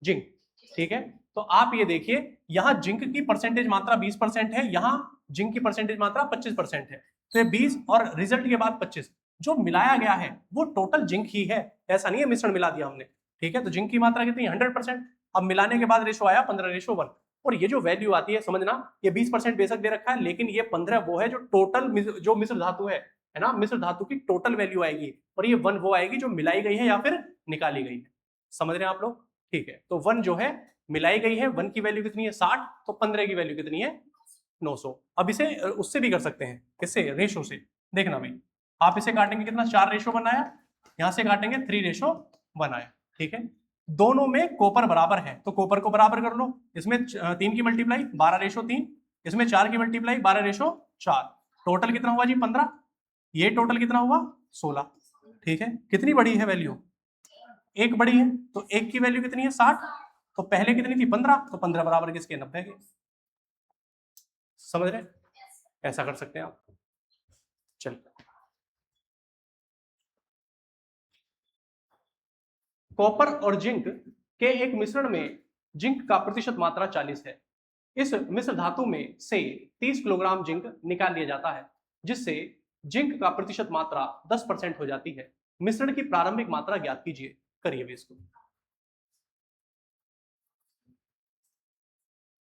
Speaker 1: जिंक, ठीक है। तो आप ये देखिए यहां जिंक की परसेंटेज मात्रा 20% है, यहां जिंक की परसेंटेज मात्रा 25% है, तो ये 20 और रिजल्ट के बाद 25, जो मिलाया गया है वो टोटल जिंक ही है, ऐसा नहीं है मिश्रण मिला दिया हमने, ठीक है। तो जिंक की मात्रा कितनी 100%, अब मिलाने के बाद रेशो आया 15:1, और ये जो वैल्यू आती है समझना, ये 20% बेशक दे रखा है, लेकिन ये 15 वो है जो टोटल जो मिश्र धातु है ना, मिश्र धातु की टोटल वैल्यू आएगी, और ये 1 वो आएगी जो मिलाई गई है या फिर निकाली गई है, समझ रहे हैं आप लोग, ठीक है। तो 1 जो है मिलाई गई है, 1 की वैल्यू कितनी है 60, तो 15 की वैल्यू कितनी है 900। अब इसे उससे भी कर सकते हैं, किससे, रेशो से, देखना भाई, आप इसे काटेंगे कितना 4:1 आया, यहां से काटेंगे 3:1 आया, ठीक है। दोनों में कॉपर बराबर है, तो कॉपर को बराबर कर लो, इसमें 3 की मल्टीप्लाई 12:3, इसमें 4 की मल्टीप्लाई 12:4, टोटल कितना हुआ जी 15, ये टोटल कितना हुआ 16, ठीक है। कितनी बड़ी है वैल्यू, एक बड़ी है, तो एक की वैल्यू कितनी है 60, तो पहले कितनी थी 15, तो 15 बराबर किसके 90 के, समझ रहे, ऐसा कर सकते हैं आप। चलिए, कॉपर और जिंक के एक मिश्रण में जिंक का प्रतिशत मात्रा 40 है, इस मिश्र धातु में से 30 किलोग्राम जिंक निकाल लिया जाता है, जिससे जिंक का प्रतिशत मात्रा 10% हो जाती है, मिश्रण की प्रारंभिक मात्रा ज्ञात कीजिए, करिए भी इसको।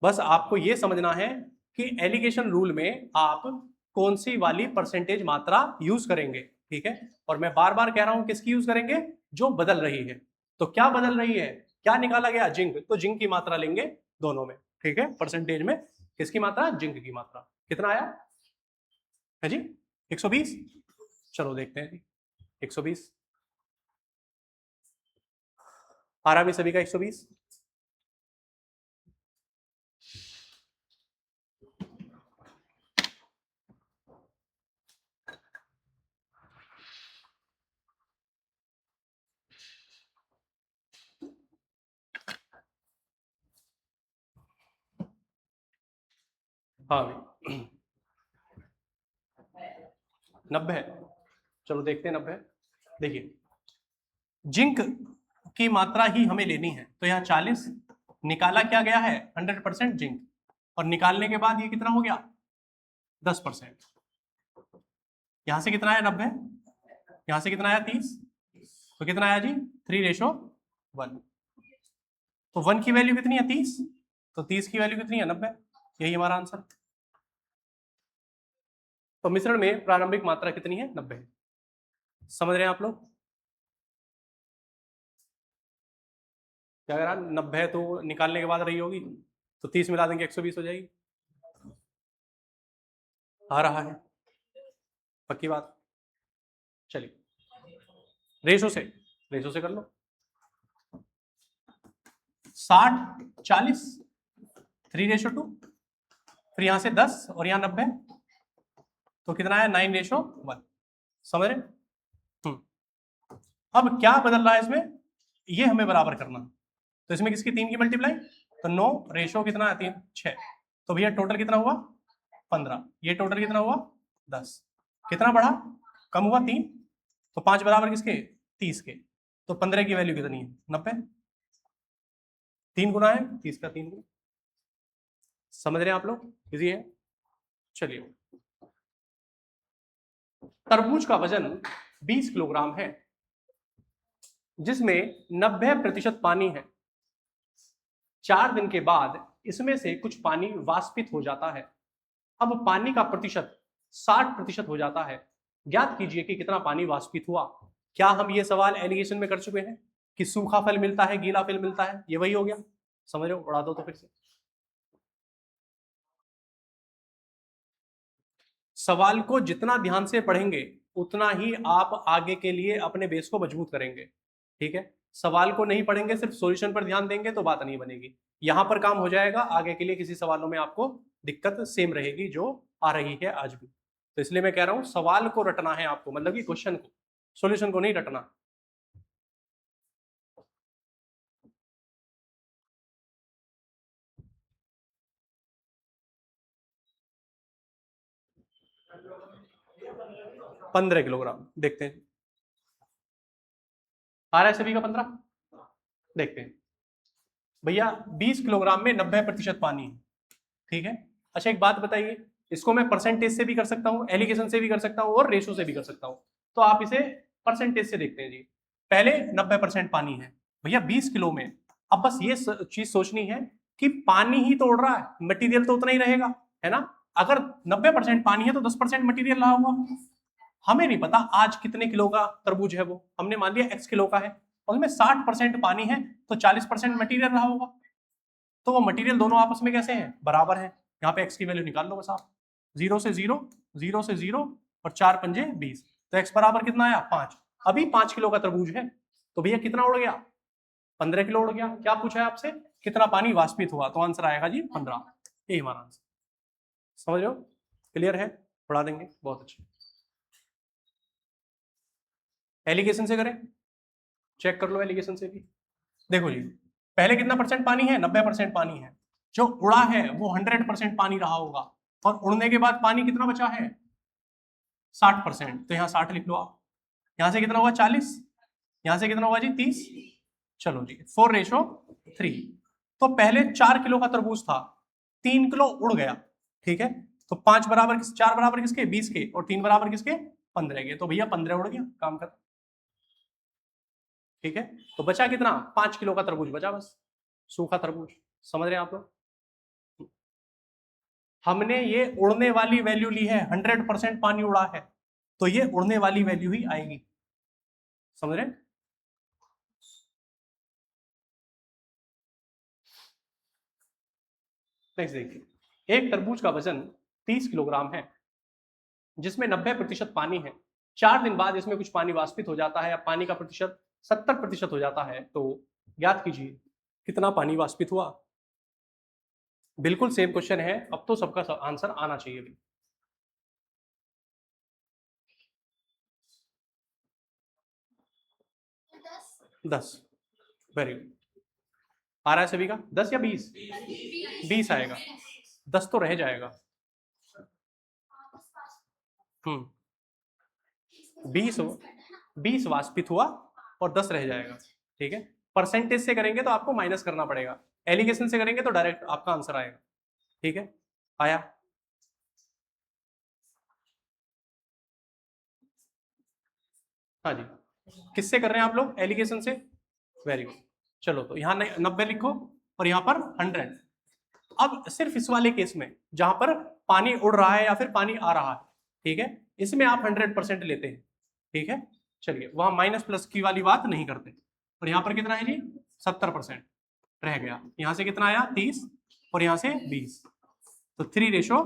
Speaker 1: बस आपको यह समझना है कि एलिगेशन रूल में आप कौन सी वाली परसेंटेज मात्रा यूज करेंगे, ठीक है। और मैं बार बार कह रहा हूं किसकी यूज करेंगे, जो बदल रही है, तो क्या बदल रही है, क्या निकाला गया जिंक, तो जिंक की मात्रा लेंगे दोनों में, ठीक है, परसेंटेज में किसकी मात्रा जिंक की मात्रा, कितना आया है जी 120, चलो देखते हैं जी 120 आ रहा भी सभी का 120, हाँ भाई 90 है, चलो देखते हैं 90, देखिए जिंक की मात्रा ही हमें लेनी है, तो यहाँ 40, निकाला क्या गया है 100% जिंक, और निकालने के बाद ये कितना हो गया 10%, यहां से कितना आया 90, यहां से कितना आया 30, तो कितना आया जी 3:1, तो 1 की वैल्यू कितनी है 30, तो 30 की वैल्यू कितनी है 90, यही हमारा आंसर। तो मिश्रण में प्रारंभिक मात्रा कितनी है 90, समझ रहे हैं आप लोग, क्या अगर 90 तो निकालने के बाद रही होगी, तो 30 मिला देंगे 120 हो जाएगी, आ रहा है पक्की बात। चलिए रेशो से कर लो, 60 40 3:2, फिर यहां से 10 और यहां 90, तो कितना है 9:1, समझ रहे। अब क्या बदल रहा है इसमें, ये हमें बराबर करना, तो इसमें किसकी 3 की मल्टीप्लाई, तो 9 रेशो कितना है 3 6, तो भैया टोटल कितना हुआ 15, ये टोटल कितना हुआ 10। कितना बढ़ा? कम हुआ 3, तो 5 बराबर किसके? 30 के। तो 15 की वैल्यू कितनी है? 90। 3 गुना है 30 का, 3 गुना। समझ रहे हैं आप लोग? इजी है। चलिए, तरबूज का वजन 20 किलोग्राम है, जिसमें 90% पानी है। 4 दिन के बाद इसमें से कुछ पानी वाष्पित हो जाता है। अब पानी का प्रतिशत 60% हो जाता है। ज्ञात कीजिए कि कितना पानी वाष्पित हुआ। क्या हम ये सवाल एलिगेशन में कर चुके हैं कि सूखा फल मिलता है, गीला फल मिलता है? ये वही हो गया। समझ रहे हो? उड़ा दो तो फिर से। सवाल को जितना ध्यान से पढ़ेंगे उतना ही आप आगे के लिए अपने बेस को मजबूत करेंगे। ठीक है? सवाल को नहीं पढ़ेंगे, सिर्फ सॉल्यूशन पर ध्यान देंगे तो बात नहीं बनेगी। यहां पर काम हो जाएगा, आगे के लिए किसी सवालों में आपको दिक्कत सेम रहेगी जो आ रही है आज भी। तो इसलिए मैं कह रहा हूं सवाल को रटना है आपको, मतलब कि क्वेश्चन को, सॉल्यूशन को नहीं रटना। पंद्रह किलोग्राम देखते हैं। आ रहा है सभी का 15? देखते हैं भैया। 20 किलोग्राम में 90% पानी है। ठीक है? अच्छा एक बात बताइए, इसको मैं परसेंटेज से भी कर सकता हूँ, एलिगेशन से भी कर सकता हूँ और रेशो से भी कर सकता हूँ। तो आप इसे परसेंटेज से देखते हैं जी। पहले 90% पानी है भैया 20 किलो में। अब बस ये चीज सोचनी है कि पानी ही तो उड़ रहा है, मटेरियल तो उतना ही रहेगा, है ना? अगर 90% पानी है तो 10% मटेरियल रहा होगा। हमें नहीं पता आज कितने किलो का तरबूज है, वो हमने मान लिया x किलो का है, और उसमें 60% पानी है तो 40% मटेरियल रहा होगा। तो वो मटेरियल दोनों आपस में कैसे हैं? बराबर है। यहाँ पे x की वैल्यू निकाल लो बस आप। 0 से 0, 0 से 0 और 4 पंजे 20, तो x बराबर कितना आया? 5। अभी 5 किलो का तरबूज है तो भैया कितना उड़ गया? 15 किलो उड़ गया। क्या पूछा है आपसे? कितना पानी वाष्पित हुआ? तो आंसर आएगा जी 15। यही हमारा आंसर। समझ रहे हो? क्लियर है? पढ़ा देंगे, बहुत अच्छा। एलिगेशन से करें, चेक कर लो एलिगेशन से भी। देखो जी, पहले कितना परसेंट पानी है? 90% पानी है। जो उड़ा है वो 100% पानी रहा होगा, और उड़ने के बाद पानी कितना बचा है? 60%। तो यहाँ 60 लिख लो आप। यहाँ से कितना हुआ? 40। यहाँ से कितना हुआ जी? 30। चलो जी, 4:3। तो पहले 4 किलो का तरबूज था, 3 किलो उड़ गया। ठीक है? तो 5 बराबर 4 बराबर किसके? 20 के, और 3 बराबर किसके? 15 के। तो भैया 15 उड़ गया, काम खत्म। ठीक है? तो बचा कितना? 5 किलो का तरबूज बचा बस, सूखा तरबूज। समझ रहे हैं आप लोग? हमने ये उड़ने वाली वैल्यू ली है, 100% पानी उड़ा है तो ये उड़ने वाली वैल्यू ही आएगी। समझ रहे हैं? नेक्स्ट देखिए, एक तरबूज का वजन 30 किलोग्राम है, जिसमें 90% पानी है। 4 दिन बाद इसमें कुछ पानी वाष्पित हो जाता है। अब पानी का प्रतिशत 70% हो जाता है, तो ज्ञात कीजिए कितना पानी वाष्पित हुआ। बिल्कुल सेम क्वेश्चन है, अब तो सबका आंसर आना चाहिए भी। 10। Very good. आ रहा है सभी का? 10 या 20? 20 आएगा, 10 तो रह जाएगा। 20 20 वाष्पित हुआ और 10 रह जाएगा। ठीक है? परसेंटेज से करेंगे तो आपको माइनस करना पड़ेगा, एलिगेशन से करेंगे तो डायरेक्ट आपका आंसर आएगा। ठीक है? आया? हाँ जी। किससे कर रहे हैं आप लोग? एलिगेशन से। Very good. चलो तो यहाँ 90 लिखो और यहाँ पर 100। अब सिर्फ इस वाले केस में जहां पर पानी उड़ रहा है या फिर पानी आ रहा है, ठीक है, इसमें आप 100% लेते हैं। ठीक है? चलिए, वहां माइनस प्लस की वाली बात नहीं करते। और यहाँ पर कितना है जी? 70% रह गया। यहाँ से कितना आया? 30, और यहाँ से 20, तो 3:2।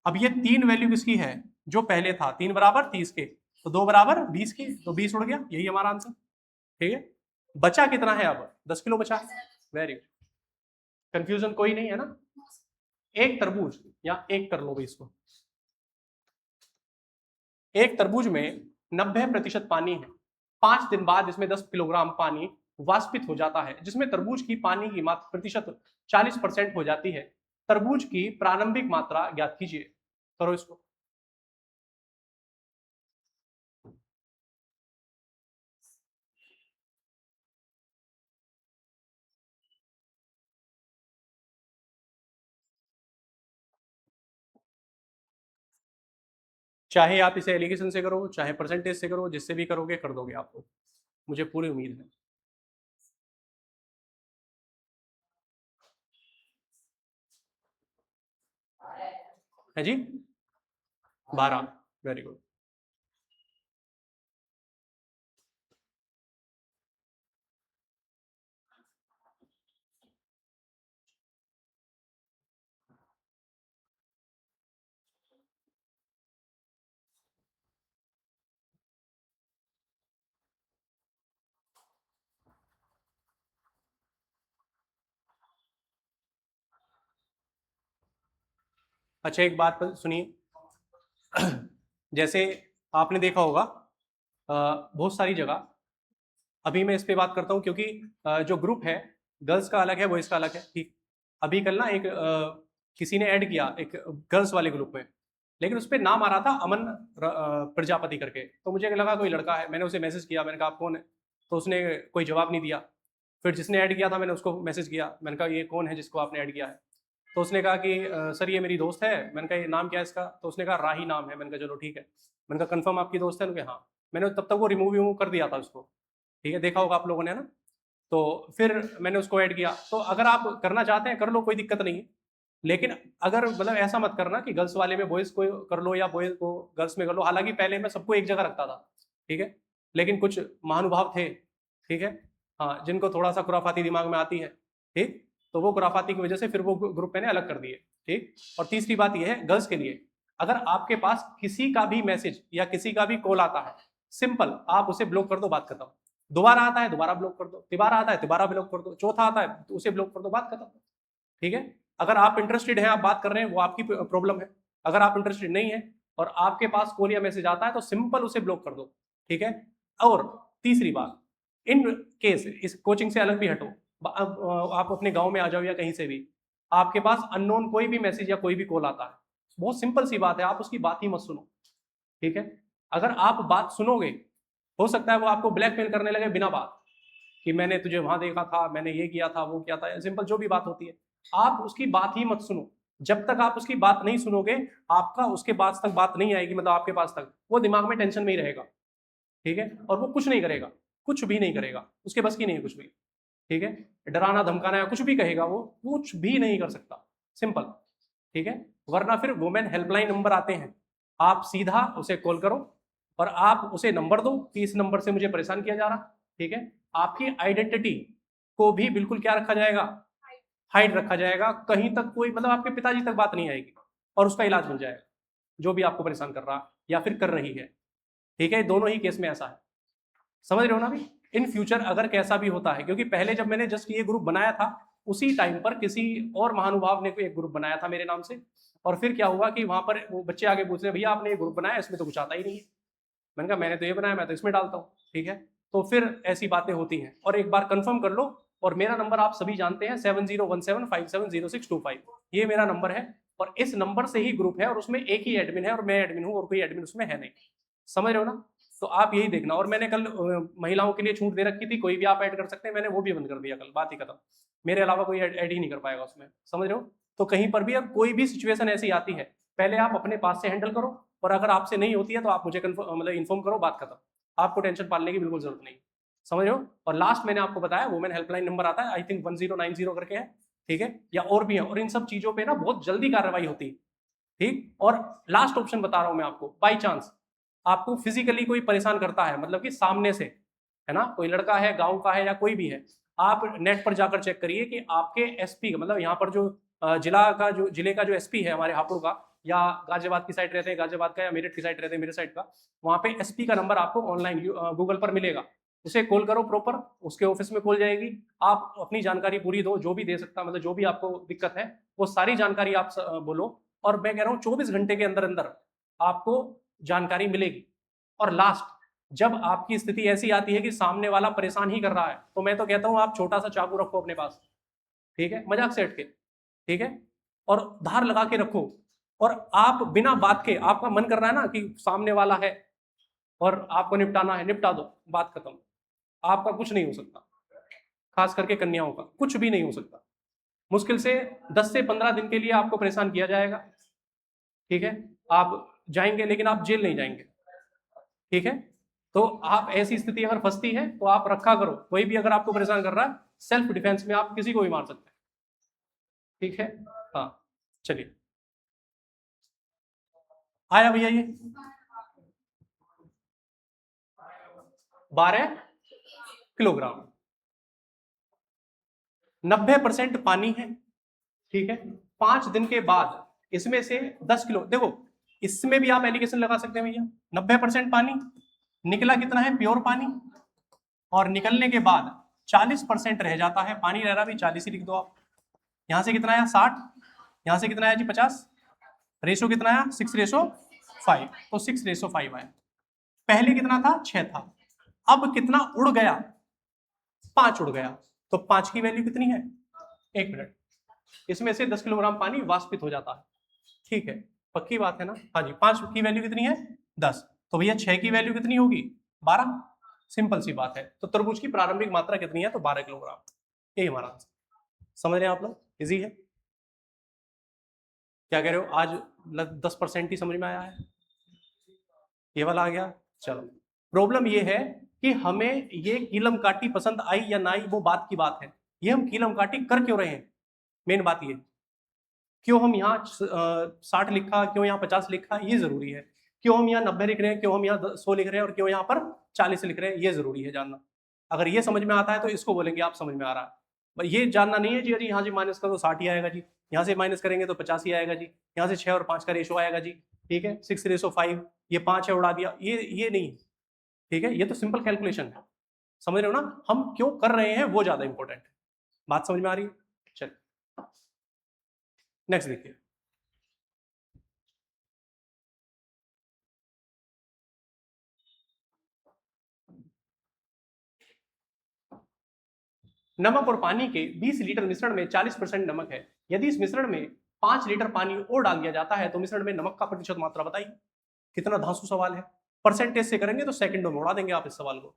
Speaker 1: अब ये 3 वैल्यू किसकी है? जो पहले था 3 बराबर 30 के, तो 2 बराबर 20 के, तो 20 उड़ गया। यही हमारा आंसर। ठीक है? बचा कितना है? अब 10 किलो बचा। Very good. कंफ्यूजन कोई नहीं है ना? एक तरबूज, या एक कर लो भाई इसको, एक तरबूज में 90% पानी है। 5 दिन बाद इसमें 10 किलोग्राम पानी वाष्पित हो जाता है, जिसमें तरबूज की पानी की मात्रा प्रतिशत 40% हो जाती है। तरबूज की प्रारंभिक मात्रा ज्ञात कीजिए। करो इसको। चाहे आप इसे एलिगेशन से करो, चाहे परसेंटेज से करो, जिससे भी करोगे कर दोगे आप लोग, मुझे पूरी उम्मीद है जी। 12, वेरी गुड। अच्छा एक बात सुनिए, जैसे आपने देखा होगा बहुत सारी जगह, अभी मैं इस पे बात करता हूँ क्योंकि जो ग्रुप है गर्ल्स का अलग है, बॉयज का अलग है, ठीक। अभी कल ना एक किसी ने ऐड किया एक गर्ल्स वाले ग्रुप में, लेकिन उस पर नाम आ रहा था अमन प्रजापति करके, तो मुझे लगा कोई लड़का है, मैंने उसे मैसेज किया, मैंने कहा आप कौन है, तो उसने कोई जवाब नहीं दिया। फिर जिसने ऐड किया था मैंने उसको मैसेज किया, मैंने कहा ये कौन है जिसको आपने ऐड किया है, तो उसने कहा कि सर ये मेरी दोस्त है। मैंने कहा ये नाम क्या है इसका, तो उसने कहा राही नाम है। मैंने कहा चलो ठीक है। मैंने कहा कंफर्म आपकी दोस्त है, हाँ। मैंने तब तक वो रिमूव कर दिया था उसको, ठीक है, देखा होगा आप लोगों ने ना। तो फिर मैंने उसको ऐड किया, तो अगर आप करना चाहते हैं कर लो, कोई दिक्कत नहीं है, लेकिन अगर मतलब ऐसा मत करना कि गर्ल्स वाले में बॉयज को कर लो या बॉयज को गर्ल्स में कर लो। हालांकि पहले मैं सबको एक जगह रखता था, ठीक है, लेकिन कुछ महानुभाव थे, ठीक है, हाँ, जिनको थोड़ा सा खुराफाती दिमाग में आती है, ठीक, तो वो खुराफाती की वजह से फिर वो ग्रुप मैंने अलग कर दिए, ठीक। और तीसरी बात यह है गर्ल्स के लिए, अगर आपके पास किसी का भी मैसेज या किसी का भी कॉल आता है, सिंपल आप उसे ब्लॉक कर दो, बात खत्म। दोबारा आता है दोबारा ब्लॉक कर दो, तिबारा आता है तिबारा ब्लॉक कर दो, चौथा आता है तो उसे ब्लॉक कर दो, बात खत्म, ठीक है। अगर आप इंटरेस्टेड हैं, आप बात कर रहे हैं, वो आपकी प्रॉब्लम है। अगर आप इंटरेस्टेड नहीं है और आपके पास कॉल या मैसेज आता है तो सिंपल उसे ब्लॉक कर दो, ठीक है। और तीसरी बात, इन केस इस कोचिंग से अलग भी हटो, आप अपने गांव में आ जाओ या कहीं से भी, आपके पास अननोन कोई भी मैसेज या कोई भी कॉल आता है, बहुत सिंपल सी बात है, आप उसकी बात ही मत सुनो, ठीक है। अगर आप बात सुनोगे, हो सकता है वो आपको ब्लैकमेल करने लगे बिना बात कि मैंने तुझे वहां देखा था, मैंने ये किया था, वो किया था, सिंपल जो भी बात होती है, आप उसकी बात ही मत सुनो। जब तक आप उसकी बात नहीं सुनोगे, आपका उसके पास तक बात नहीं आएगी, मतलब आपके पास तक, वो दिमाग में टेंशन में ही रहेगा, ठीक है, और वो कुछ नहीं करेगा, कुछ भी नहीं करेगा, उसके बस की नहीं है कुछ भी, ठीक है। डराना धमकाना या कुछ भी कहेगा, वो कुछ भी नहीं कर सकता, सिंपल, ठीक है। वरना फिर वुमेन हेल्पलाइन नंबर आते हैं, आप सीधा उसे कॉल करो और आप उसे नंबर दो कि इस नंबर से मुझे परेशान किया जा रहा, ठीक है। आपकी आइडेंटिटी को भी बिल्कुल क्या रखा जाएगा, हाइड रखा जाएगा, कहीं तक कोई मतलब आपके पिताजी तक बात नहीं आएगी, और उसका इलाज बन जाएगा जो भी आपको परेशान कर रहा या फिर कर रही है, ठीक है। दोनों ही केस में ऐसा है, समझ रहे हो ना भी। इन फ्यूचर अगर कैसा भी होता है, क्योंकि पहले जब मैंने जस्ट ये ग्रुप बनाया था, उसी टाइम पर किसी और महानुभाव ने एक ग्रुप बनाया था मेरे नाम से, और फिर क्या हुआ कि वहां पर वो बच्चे आगे पूछ रहे भैया आपने ये ग्रुप बनाया, इसमें तो कुछ आता ही नहीं है। मैंने कहा मैंने तो ये बनाया, मैं तो इसमें डालता हूँ, ठीक है। तो फिर ऐसी बातें होती हैं, और एक बार कंफर्म कर लो। और मेरा नंबर आप सभी जानते हैं 7017570625, ये मेरा नंबर है, और इस नंबर से ही ग्रुप है, और उसमें एक ही एडमिन है और मैं एडमिन हूँ, और कोई एडमिन उसमें है नहीं, समझ रहे हो ना। तो आप यही देखना। और मैंने कल महिलाओं के लिए छूट दे रखी थी, कोई भी आप ऐड कर सकते हैं, मैंने वो भी बंद कर दिया कल, बात ही खत्म। मेरे अलावा कोई ऐड ही नहीं कर पाएगा उसमें, समझ रहे हो। तो कहीं पर भी अब कोई भी सिचुएशन ऐसी आती है, पहले आप अपने पास से हैंडल करो, और अगर आपसे नहीं होती है तो आप मुझे मतलब इन्फॉर्म करो, बात खत्म। आपको टेंशन पालने की बिल्कुल जरूरत नहीं, समझ रहे हो। और लास्ट मैंने आपको बताया वुमेन हेल्पलाइन नंबर आता है, आई थिंक 1090 करके है, ठीक है, या और भी है, और इन सब चीजों पे ना बहुत जल्दी कार्रवाई होती है, ठीक। और लास्ट ऑप्शन बता रहा हूं मैं आपको, बाई चांस आपको फिजिकली कोई परेशान करता है, मतलब कि सामने से, है ना, कोई लड़का है, गांव का है या कोई भी है, आप नेट पर जाकर चेक करिए कि आपके एसपी का, मतलब यहाँ पर जो जिले का जो एसपी है हमारे हापुड़ का, या गाजियाबाद की साइड रहते हैं गाजियाबाद का, या मेरठ की साइड रहते हैं मेरे साइड का, वहाँ पे एसपी का नंबर आपको ऑनलाइन गूगल पर मिलेगा, उसे कॉल करो प्रॉपर, उसके ऑफिस में कॉल जाएगी, आप अपनी जानकारी पूरी दो, जो भी दे सकता, मतलब जो भी आपको दिक्कत है वो सारी जानकारी आप बोलो, और मैं कह रहा हूँ 24 घंटे के अंदर अंदर आपको जानकारी मिलेगी। और लास्ट, जब आपकी स्थिति ऐसी आती है कि सामने वाला परेशान ही कर रहा है, तो मैं तो कहता हूं आप छोटा सा चाकू रखो अपने पास, ठीक है, मजाक से हट के, ठीक है, और धार लगा के रखो, और आप बिना बात के, आपका मन कर रहा है ना कि सामने वाला है और आपको निपटाना है, निपटा दो, बात खत्म। आपका कुछ नहीं हो सकता, खास करके कन्याओं का कुछ भी नहीं हो सकता। मुश्किल से 10 से 15 दिन के लिए आपको परेशान किया जाएगा, ठीक है। आप जाएंगे लेकिन आप जेल नहीं जाएंगे, ठीक है। तो आप ऐसी स्थिति अगर फंसती है तो आप रखा करो, कोई भी अगर आपको परेशान कर रहा है, सेल्फ डिफेंस में आप किसी को भी मार सकते हैं, ठीक है। हाँ चलिए, आया भैया ये 12 किलोग्राम, 90% पानी है, ठीक है। 5 दिन के बाद इसमें से 10 किलो, देखो इसमें भी आप एलिगेशन लगा सकते हैं भैया, 90% पानी, निकला कितना है प्योर पानी, और निकलने के बाद 40% रह जाता है, पानी रह रहा भी 40 ही लिख दो आप। यहां से कितना आया 60, यहां से कितना आया जी 50, रेशो कितना आया 6:5, तो 6:5 आया। पहले कितना था 6 था, अब कितना उड़ गया 5 उड़ गया, तो 5 की वैल्यू कितनी है, 1 मिनट, इसमें से 10 किलोग्राम पानी वाष्पित हो जाता है, ठीक है, पक्की बात है ना। हाँ जी, 5 की वैल्यू कितनी है 10, तो भैया 6 की वैल्यू कितनी होगी 12, सिंपल सी बात है। तो तरबूज की प्रारंभिक मात्रा कितनी है, तो 12 किलोग्राम, यही हमारा आंसर। समझ रहे हैं आप लोग, इजी है। क्या कह रहे हो, आज 10% ही समझ में आया है, ये वाला आ गया। चलो, प्रॉब्लम ये है कि हमें ये कीलम काटी पसंद आई या ना आई वो बात की बात है, ये हम कीलम काटी कर क्यों रहे हैं, मेन बात ये, क्यों हम यहाँ 60 लिखा, क्यों यहाँ 50 लिखा, ये जरूरी है, क्यों हम यहाँ 90 लिख रहे हैं, क्यों हम यहाँ 100 लिख रहे हैं, और क्यों यहाँ पर 40 लिख रहे हैं, ये जरूरी है जानना। अगर ये समझ में आता है तो इसको बोलेंगे आप समझ में आ रहा है। ये जानना नहीं है जी, अरे यहाँ जी माइनस का तो 60 ही आएगा जी, यहाँ से माइनस करेंगे तो 50 ही आएगा जी, यहाँ से 6 और 5 का रेशो आएगा जी, ठीक है 6:5, ये 5 है उड़ा दिया, ये नहीं, ठीक है। ये तो सिंपल कैलकुलेशन है, समझ रहे हो ना, हम क्यों कर रहे हैं वो ज्यादा इंपॉर्टेंट है। बात समझ में आ रही है। चल नेक्स्ट देखिए, नमक और पानी के 20 लीटर मिश्रण में 40% नमक है, यदि इस मिश्रण में 5 लीटर पानी और डाल दिया जाता है तो मिश्रण में नमक का प्रतिशत मात्रा बताइए। कितना धांसू सवाल है, परसेंटेज से करेंगे तो सेकंडों में उड़ा देंगे आप इस सवाल को,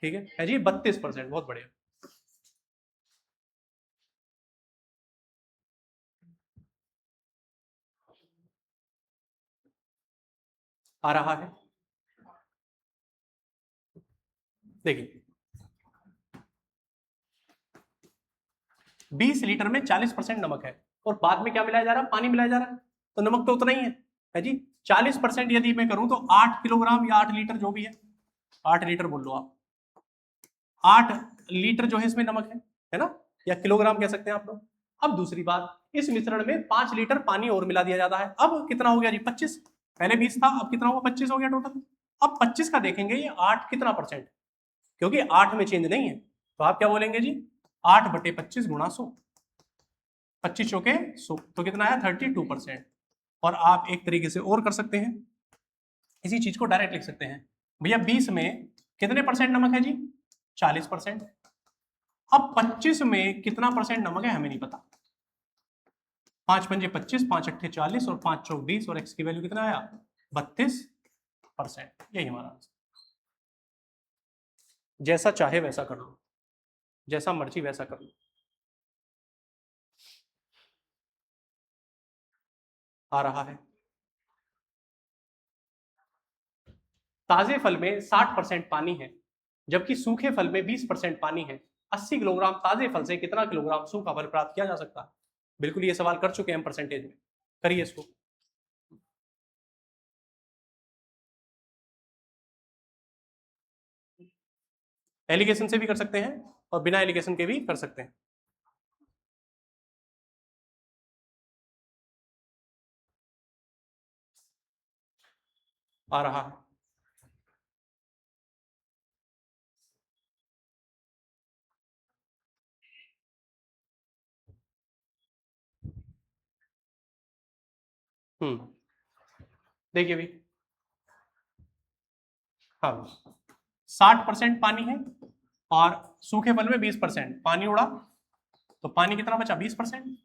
Speaker 1: ठीक है जी 32%, बहुत बढ़िया। आ रहा है, देखिए 20 लीटर में 40% नमक है और बाद में क्या मिलाया जा रहा है, पानी मिलाया जा रहा है, तो नमक तो उतना ही है जी। 40% यदि मैं करूं तो 8 किलोग्राम या 8 लीटर जो भी है, 8 लीटर बोल लो आप, 8 लीटर जो है इसमें नमक है ना, या किलोग्राम कह सकते हैं आप लोग। अब दूसरी बात, इस मिश्रण में 5 लीटर पानी और मिला दिया जाता है, अब कितना हो गया जी 25, पहले 20 था अब कितना हुआ 25 हो गया टोटल। अब 25 का देखेंगे ये 8 कितना परसेंट, क्योंकि 8 में चेंज नहीं है, तो आप क्या बोलेंगे जी 8/25 गुणा 100, 25 चौके 100, तो कितना आया 32%। और आप एक तरीके से और कर सकते हैं, इसी चीज को डायरेक्ट लिख सकते हैं, भैया 20 में कितने परसेंट नमक है जी 40%, अब 25 में कितना परसेंट नमक है हमें नहीं पता, 5 पंजे 25, 5 अट्ठे 40 और 5 चौक 20, और एक्स की वैल्यू कितना आया 32%, यही हमारा आंसर। जैसा चाहे वैसा कर लो, जैसा मर्जी वैसा कर लो। आ रहा है, ताजे फल में 60% पानी है जबकि सूखे फल में 20% पानी है, 80 किलोग्राम ताजे फल से कितना किलोग्राम सूखा फल प्राप्त किया जा सकता है। बिल्कुल ये सवाल कर चुके हैं हम परसेंटेज में, करिए इसको। एलिगेशन से भी कर सकते हैं और बिना एलिगेशन के भी कर सकते हैं। आ रहा है, देखिए भी, हाँ 60% पानी है और सूखे फल में 20% पानी उड़ा, तो पानी कितना बचा 20%,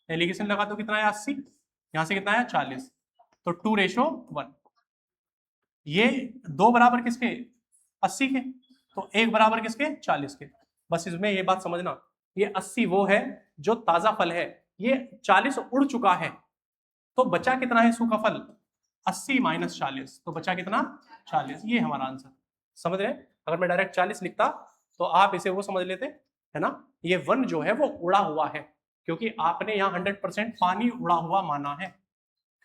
Speaker 1: एलिगेशन लगा तो कितना है 80, यहां से कितना है 40, तो 2:1, ये 2 बराबर किसके 80 के, तो 1 बराबर किसके 40 के। बस इसमें ये बात समझना, ये 80 वो है जो ताजा फल है, ये 40 उड़ चुका है, तो बचा कितना है सूखा फल 80 माइनस 40, तो बचा कितना 40। ये हमारा आंसर, समझ रहे हैं। अगर मैं डायरेक्ट 40 लिखता तो आप इसे वो समझ लेते, है ना। ये 1 जो है वो उड़ा हुआ है, क्योंकि आपने यहाँ 100% पानी उड़ा हुआ माना है,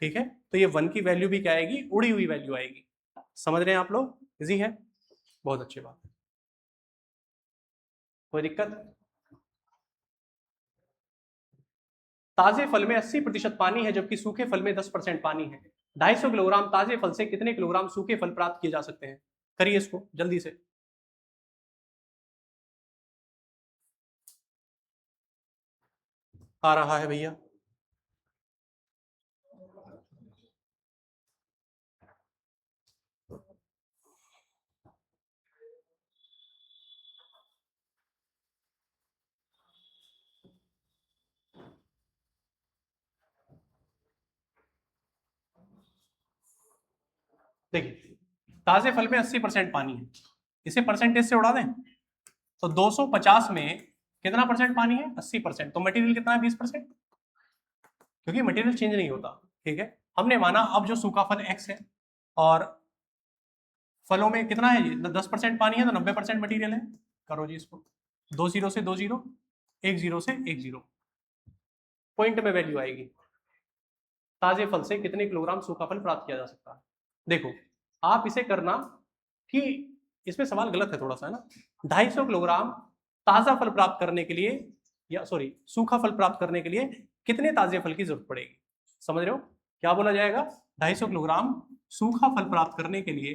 Speaker 1: ठीक है। तो ये 1 की वैल्यू भी क्या आएगी, उड़ी हुई वैल्यू आएगी। समझ रहे हैं आप लोग, इजी है, बहुत अच्छी बात है। कोई दिक्कत? ताजे फल में 80% पानी है, जबकि सूखे फल में 10% पानी है। 250 किलोग्राम ताजे फल से कितने किलोग्राम सूखे फल प्राप्त किए जा सकते हैं? करिए इसको जल्दी से। आ रहा है भैया? देखिए, ताजे फल में 80% पानी है, इसे परसेंटेज से उड़ा दें तो 250 में कितना परसेंट पानी है, 80%। तो मटेरियल कितना है, 20%, क्योंकि मटेरियल चेंज नहीं होता, ठीक है। हमने माना अब जो सूखा फल x है और फलों में कितना है, 10% पानी है, तो 90% मटेरियल है। करो जी इसको, 2 0 से 2 0, 1 0 से 1 0, पॉइंट में वैल्यू आएगी। ताजे फल से कितने किलोग्राम सूखा फल प्राप्त किया जा सकता है। देखो, आप इसे करना कि इसमें सवाल गलत है थोड़ा सा, है ना। 250 किलोग्राम ताजा फल प्राप्त करने के लिए, या सॉरी सूखा फल प्राप्त करने के लिए कितने ताजे फल की जरूरत पड़ेगी, समझ रहे हो। क्या बोला जाएगा, 250 किलोग्राम सूखा फल प्राप्त करने के लिए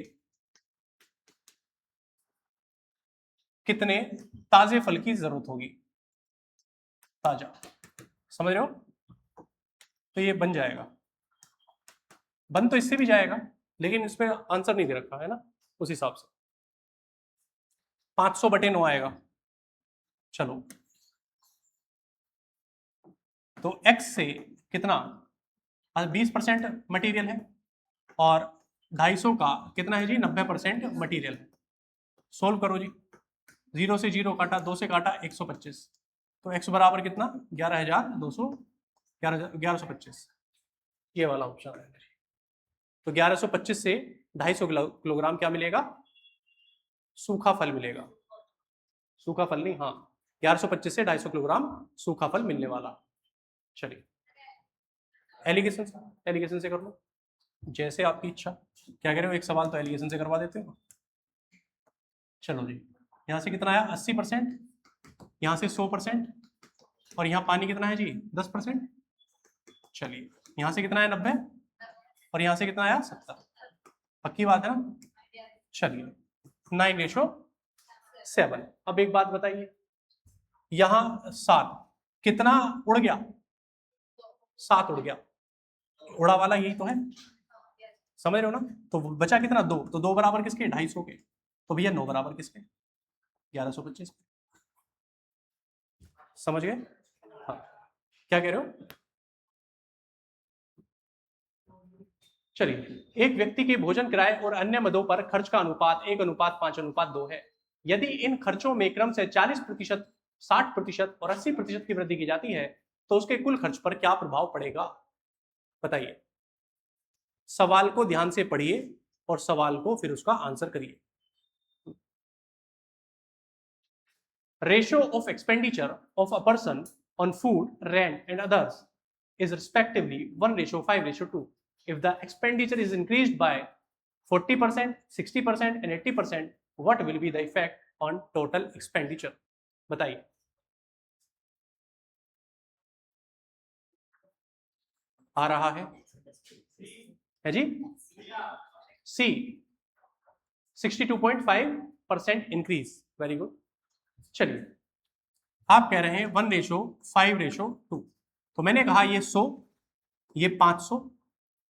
Speaker 1: कितने ताजे फल की जरूरत होगी, ताजा, समझ रहे हो। तो ये बन जाएगा, बन तो इससे भी जाएगा, लेकिन इसमें आंसर नहीं दे रखा है ना, उस हिसाब से 500/9 आएगा। चलो, तो x से कितना, 20% मटेरियल है और 250 का कितना है जी, 90% मटेरियल है। सोल्व करो जी, 0 से 0 काटा, 2 से काटा, 125, तो x बराबर कितना, 11,200, 1125, ये वाला ऑप्शन है। तो 1125 से 250 किलोग्राम क्या मिलेगा, सूखा फल मिलेगा। सूखा फल नहीं, हाँ, 1125 से 250 किलोग्राम सूखा फल मिलने वाला। चलिए, एलिगेशन से कर लो, जैसे आपकी इच्छा। क्या कह रहे हो, एक सवाल तो एलिगेशन से करवा देते हो। चलो जी, यहाँ से कितना आया, 80%, यहाँ से 100%, और यहाँ पानी कितना है जी, 10%। चलिए, यहाँ से कितना है, 90, और यहाँ से कितना आया, 70। पक्की बात है ना। चलिए, 9:7। अब एक बात बताइए, यहाँ 7 कितना उड़ गया, 7 उड़ गया, उड़ा वाला यही तो है, समझ रहे हो ना। तो बचा कितना, 2, तो 2 बराबर किसके, 250 के, तो भैया 9 बराबर किसके, 1125 के। समझ गए, हाँ, क्या कह रहे हो। चलिए, एक व्यक्ति के भोजन किराए और अन्य मदों पर खर्च का अनुपात 1:5:2 है। यदि इन खर्चों में क्रम से 40%, 60% और 80% की वृद्धि की जाती है, तो उसके कुल खर्च पर क्या प्रभाव पड़ेगा, बताइए। सवाल को ध्यान से पढ़िए और सवाल को फिर उसका आंसर करिए। Ratio of expenditure of a person on food, rent and others is respectively 1:5:2. If the expenditure is increased by 40%, 60% and 80%, what will be the effect on total expenditure? बताइए। आ रहा है जी, सी, 62.5% इंक्रीज, वेरी गुड। चलिए, आप कह रहे हैं 1:5:2, तो मैंने कहा ये 100, ये 500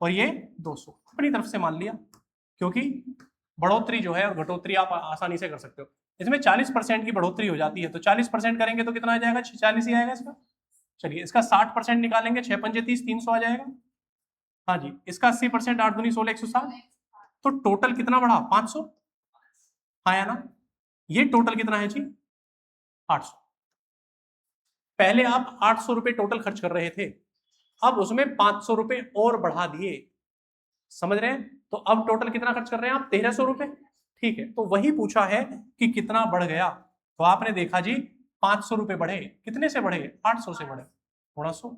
Speaker 1: और ये 200 अपनी तरफ से मान लिया, क्योंकि बढ़ोतरी जो है और घटोतरी आप आसानी से कर सकते हो। इसमें 40% की बढ़ोतरी हो जाती है, तो 40% करेंगे तो कितना आ जाएगा, 40 ही आएगा इसका। चलिए, इसका 60% निकालेंगे, 6×5 = 30, 300 आ जाएगा। हाँ जी, इसका 80%, 8×2 = 16, 160, तो टोटल कितना बढ़ा, 500 आया ना। ये टोटल कितना है जी, 800। पहले आप 800 रुपए टोटल खर्च कर रहे थे, अब उसमें 500 रुपए और बढ़ा दिए, समझ रहे हैं? तो अब टोटल कितना खर्च कर रहे हैं आप? 1300 रुपए। ठीक है, तो वही पूछा है कि कितना बढ़ गया। तो आपने देखा जी 500 रुपए बढ़े। कितने से बढ़े? 800 से बढ़े। थोड़ा सो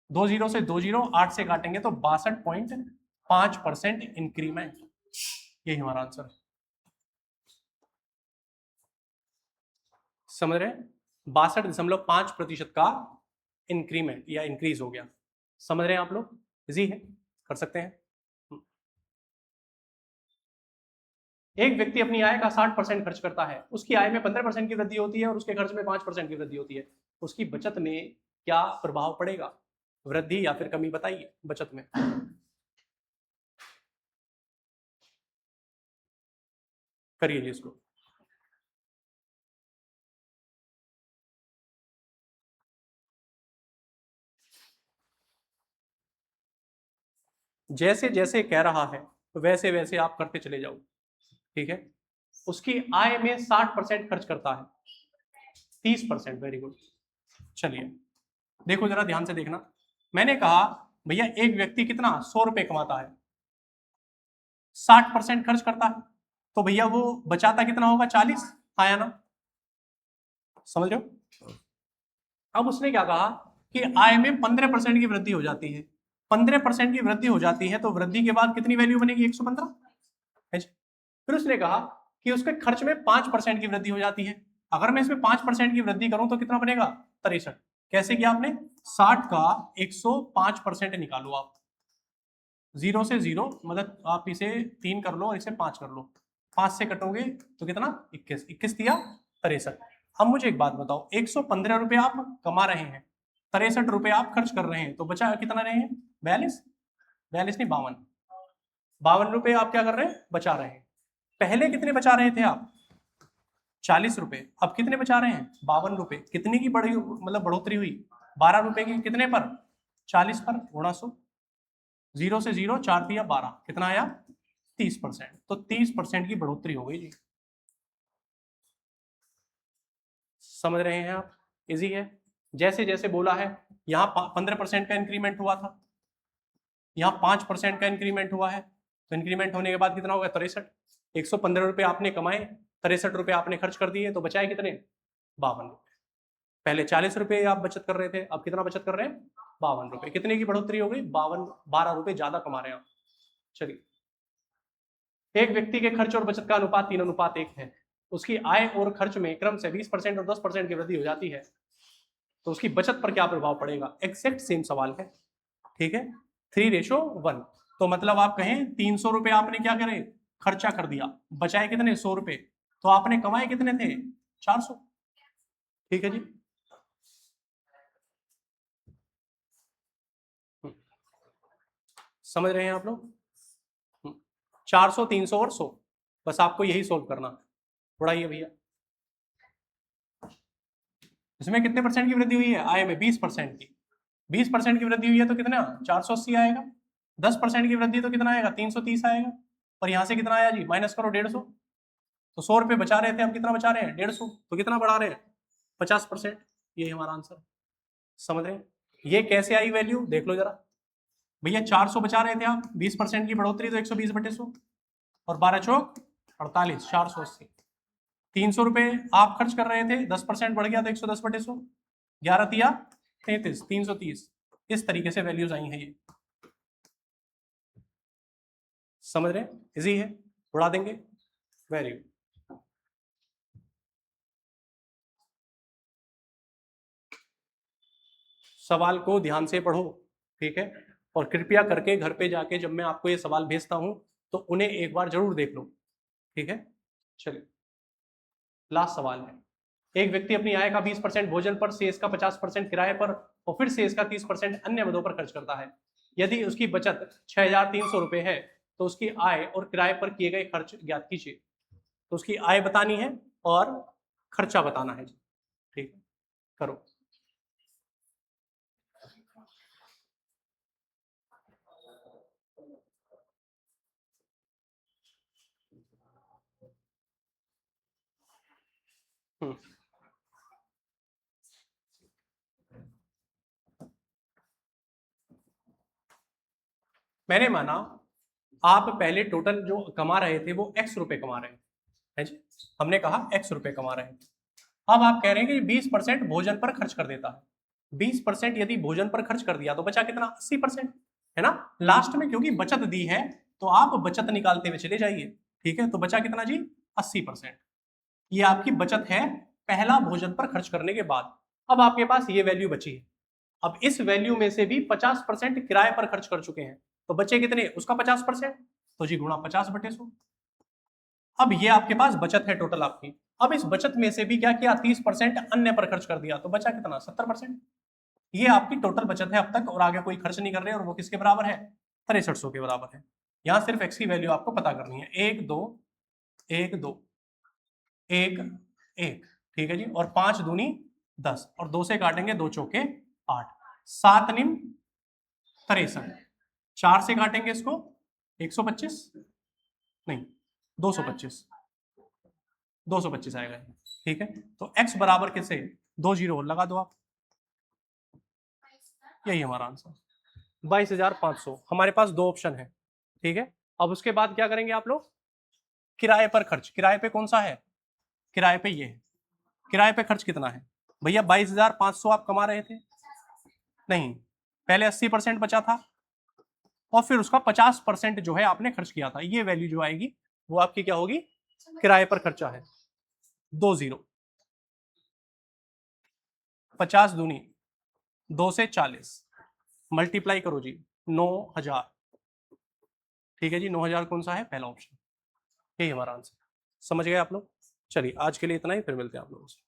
Speaker 1: 20 से 20 8 से काटेंगे तो 62.5% इंक्रीमेंट। यही हमारा आंसर है। समझ रहे हैं? 62.5% का इंक्रीमेंट या इंक्रीज हो गया। समझ रहे हैं आप लोग? इजी है, कर सकते हैं। एक व्यक्ति अपनी आय का 60% खर्च करता है, उसकी आय में 15% की वृद्धि होती है और उसके खर्च में 5% की वृद्धि होती है। उसकी बचत में क्या प्रभाव पड़ेगा? वृद्धि या फिर कमी बताइए बचत में। करिए जी इसको। जैसे जैसे कह रहा है वैसे वैसे आप करते चले जाओ। ठीक है, उसकी आय में 60% खर्च करता है, 30%। Very good. चलिए देखो जरा ध्यान से देखना। मैंने कहा भैया एक व्यक्ति कितना 100 रुपए कमाता है, 60% खर्च करता है, तो भैया वो बचाता कितना होगा? 40। आया ना? समझ रहे हो? अब उसने क्या कहा कि आय में 15% की वृद्धि हो जाती है। 15% की वृद्धि हो जाती है तो वृद्धि के बाद कितनी वैल्यू बनेगी? 115। फिर उसने कहा कि उसके खर्च में 5% की वृद्धि हो जाती है। अगर मैं इसमें 5% की वृद्धि करूं तो कितना बनेगा? 63। कैसे किया आपने? 60 का 105% निकालो आप। 0 से 0 मतलब आप इसे 3 कर लो और इसे 5 कर लो। 5 से कटोगे तो कितना? 21। 21 दिया 63। अब मुझे एक बात बताओ, 115 रुपए आप कमा रहे हैं, 63 रुपए आप खर्च कर रहे हैं, तो बचा कितना रहे हैं? 42। 42 नहीं 52। 52 रुपए आप क्या कर रहे हैं? बचा रहे हैं। पहले कितने बचा रहे थे आप? 40 रुपए। अब कितने बचा रहे हैं? 52 रुपए। कितने की बढ़ी मतलब बढ़ोतरी हुई? 12 रुपए की। कितने पर? 40 पर गुणा 100। 0 से 0 4 दिया 12। कितना आया? 30%। तो 30% की बढ़ोतरी हो गई जी। समझ रहे हैं आप? इजी है। जैसे जैसे बोला है, यहाँ 15% का इंक्रीमेंट हुआ था, यहाँ 5% का इंक्रीमेंट हुआ है, तो इंक्रीमेंट होने के बाद कितना होगा? 63। 115 रुपए आपने कमाए, 63 रुपए आपने खर्च कर दिए, तो बचाए कितने? 52 रुपए। पहले 40 रुपए आप बचत कर रहे थे, अब कितना बचत कर रहे हैं? 52 रुपए। कितने की बढ़ोतरी हो गई? 12 रुपए ज्यादा कमा रहे हैं आप। चलिए, एक व्यक्ति के खर्च और बचत का अनुपात 3:1 है। उसकी आय और खर्च में क्रम से 20% और 10% की वृद्धि हो जाती है, तो उसकी बचत पर क्या प्रभाव पड़ेगा? एक्सैक्ट सेम सवाल है। ठीक है, 3:1। तो मतलब आप कहें 300 रुपए आपने क्या करे? खर्चा कर दिया, बचाए कितने? 100 रुपए। तो आपने कमाए कितने थे? 400। ठीक है जी। समझ रहे हैं आप लोग? 400, 300 और 100। बस आपको यही सोल्व करना। उड़ाइए भैया। इसमें कितने परसेंट की वृद्धि हुई है? आय में 20% की। 20% की वृद्धि हुई है तो कितना? 480 आएगा। 10% की वृद्धि तो कितना आएगा? 330 आएगा। और यहां से कितना आया जी? माइनस करो 150। तो 100 रुपए बचा रहे थे, हम कितना बचा रहे हैं? 150। तो कितना बढ़ा रहे हैं? 50%। ये हमारा आंसर। समझ रहे हैं? ये कैसे आई वैल्यू? देख लो जरा। भैया 400 बचा रहे थे आप, 20% की बढ़ोतरी तो 120/100 और 12 चौक 48, 480। 300 रुपए आप खर्च कर रहे थे, 10% बढ़ गया तो 110/100। 11 तिया 33, 330। इस तरीके से वैल्यूज आई हैं ये। समझ रहे? इजी है, उड़ा देंगे। Very good. सवाल को ध्यान से पढ़ो। ठीक है, और कृपया करके घर पे जाके जब मैं आपको ये सवाल भेजता हूं तो उन्हें एक बार जरूर देख लो। ठीक है, चलिए लास्ट सवाल है। एक व्यक्ति अपनी आय का 20% भोजन पर, शेष का 50% किराए पर और फिर शेष का 30% अन्य मदों पर खर्च करता है। यदि उसकी बचत 6,300 रुपए है तो उसकी आय और किराए पर किए गए खर्च ज्ञात कीजिए। तो उसकी आय बतानी है और खर्चा बताना है। ठीक है, करो। हम्म, मैंने माना आप पहले टोटल जो कमा रहे थे वो x रुपए कमा रहे हैं जी, हमने कहा x रुपए कमा रहे हैं। अब आप कह रहे हैं कि 20% भोजन पर खर्च कर देता है। 20% यदि भोजन पर खर्च कर दिया तो बचा कितना? 80%, है ना। लास्ट में क्योंकि बचत दी है तो आप बचत निकालते हुए चले जाइए, ठीक है। तो बचा कितना जी? 80%। ये आपकी बचत है पहला भोजन पर खर्च करने के बाद। अब आपके पास ये वैल्यू बची है। अब इस वैल्यू में से भी 50% किराए पर खर्च कर चुके हैं, तो बचे कितने? उसका 50%, तो जी गुणा 50/100। अब ये आपके पास बचत है टोटल आपकी। अब इस बचत में से भी क्या किया? 30% अन्य पर खर्च कर दिया, तो बचा कितना? 70%। ये आपकी टोटल बचत है अब तक, और आगे कोई खर्च नहीं कर रहे, और वो किसके बराबर है? 6300 के बराबर है। यहां सिर्फ एक्स की वैल्यू आपको पता करनी है। 1 2 1 2 1 1, ठीक है जी। और 5 दूनी 10, और 2 से काटेंगे 2 चौके 8, 7 निम 63, 4 से काटेंगे इसको 125, नहीं 225, 225 आएगा, ठीक है। तो x बराबर किसे? 2 जीरो और लगा दो आप, यही हमारा आंसर 22,500। हमारे पास दो ऑप्शन है, ठीक है। अब उसके बाद क्या करेंगे आप लोग? किराए पर खर्च। किराए पे कौन सा है? किराए पे ये है। किराए पे खर्च कितना है भैया? 22,500 आप कमा रहे थे, नहीं, पहले 80% बचा था, और फिर उसका 50% जो है आपने खर्च किया था। ये वैल्यू जो आएगी वो आपकी क्या होगी? किराए पर खर्चा है। 2 जीरो, 50 दूनी 2 से 40, मल्टीप्लाई करो जी 9,000, ठीक है जी। 9,000 कौन सा है? पहला ऑप्शन। यही हमारा आंसर। समझ गए आप लोग? चलिए आज के लिए इतना ही, फिर मिलते हैं आप लोगों से।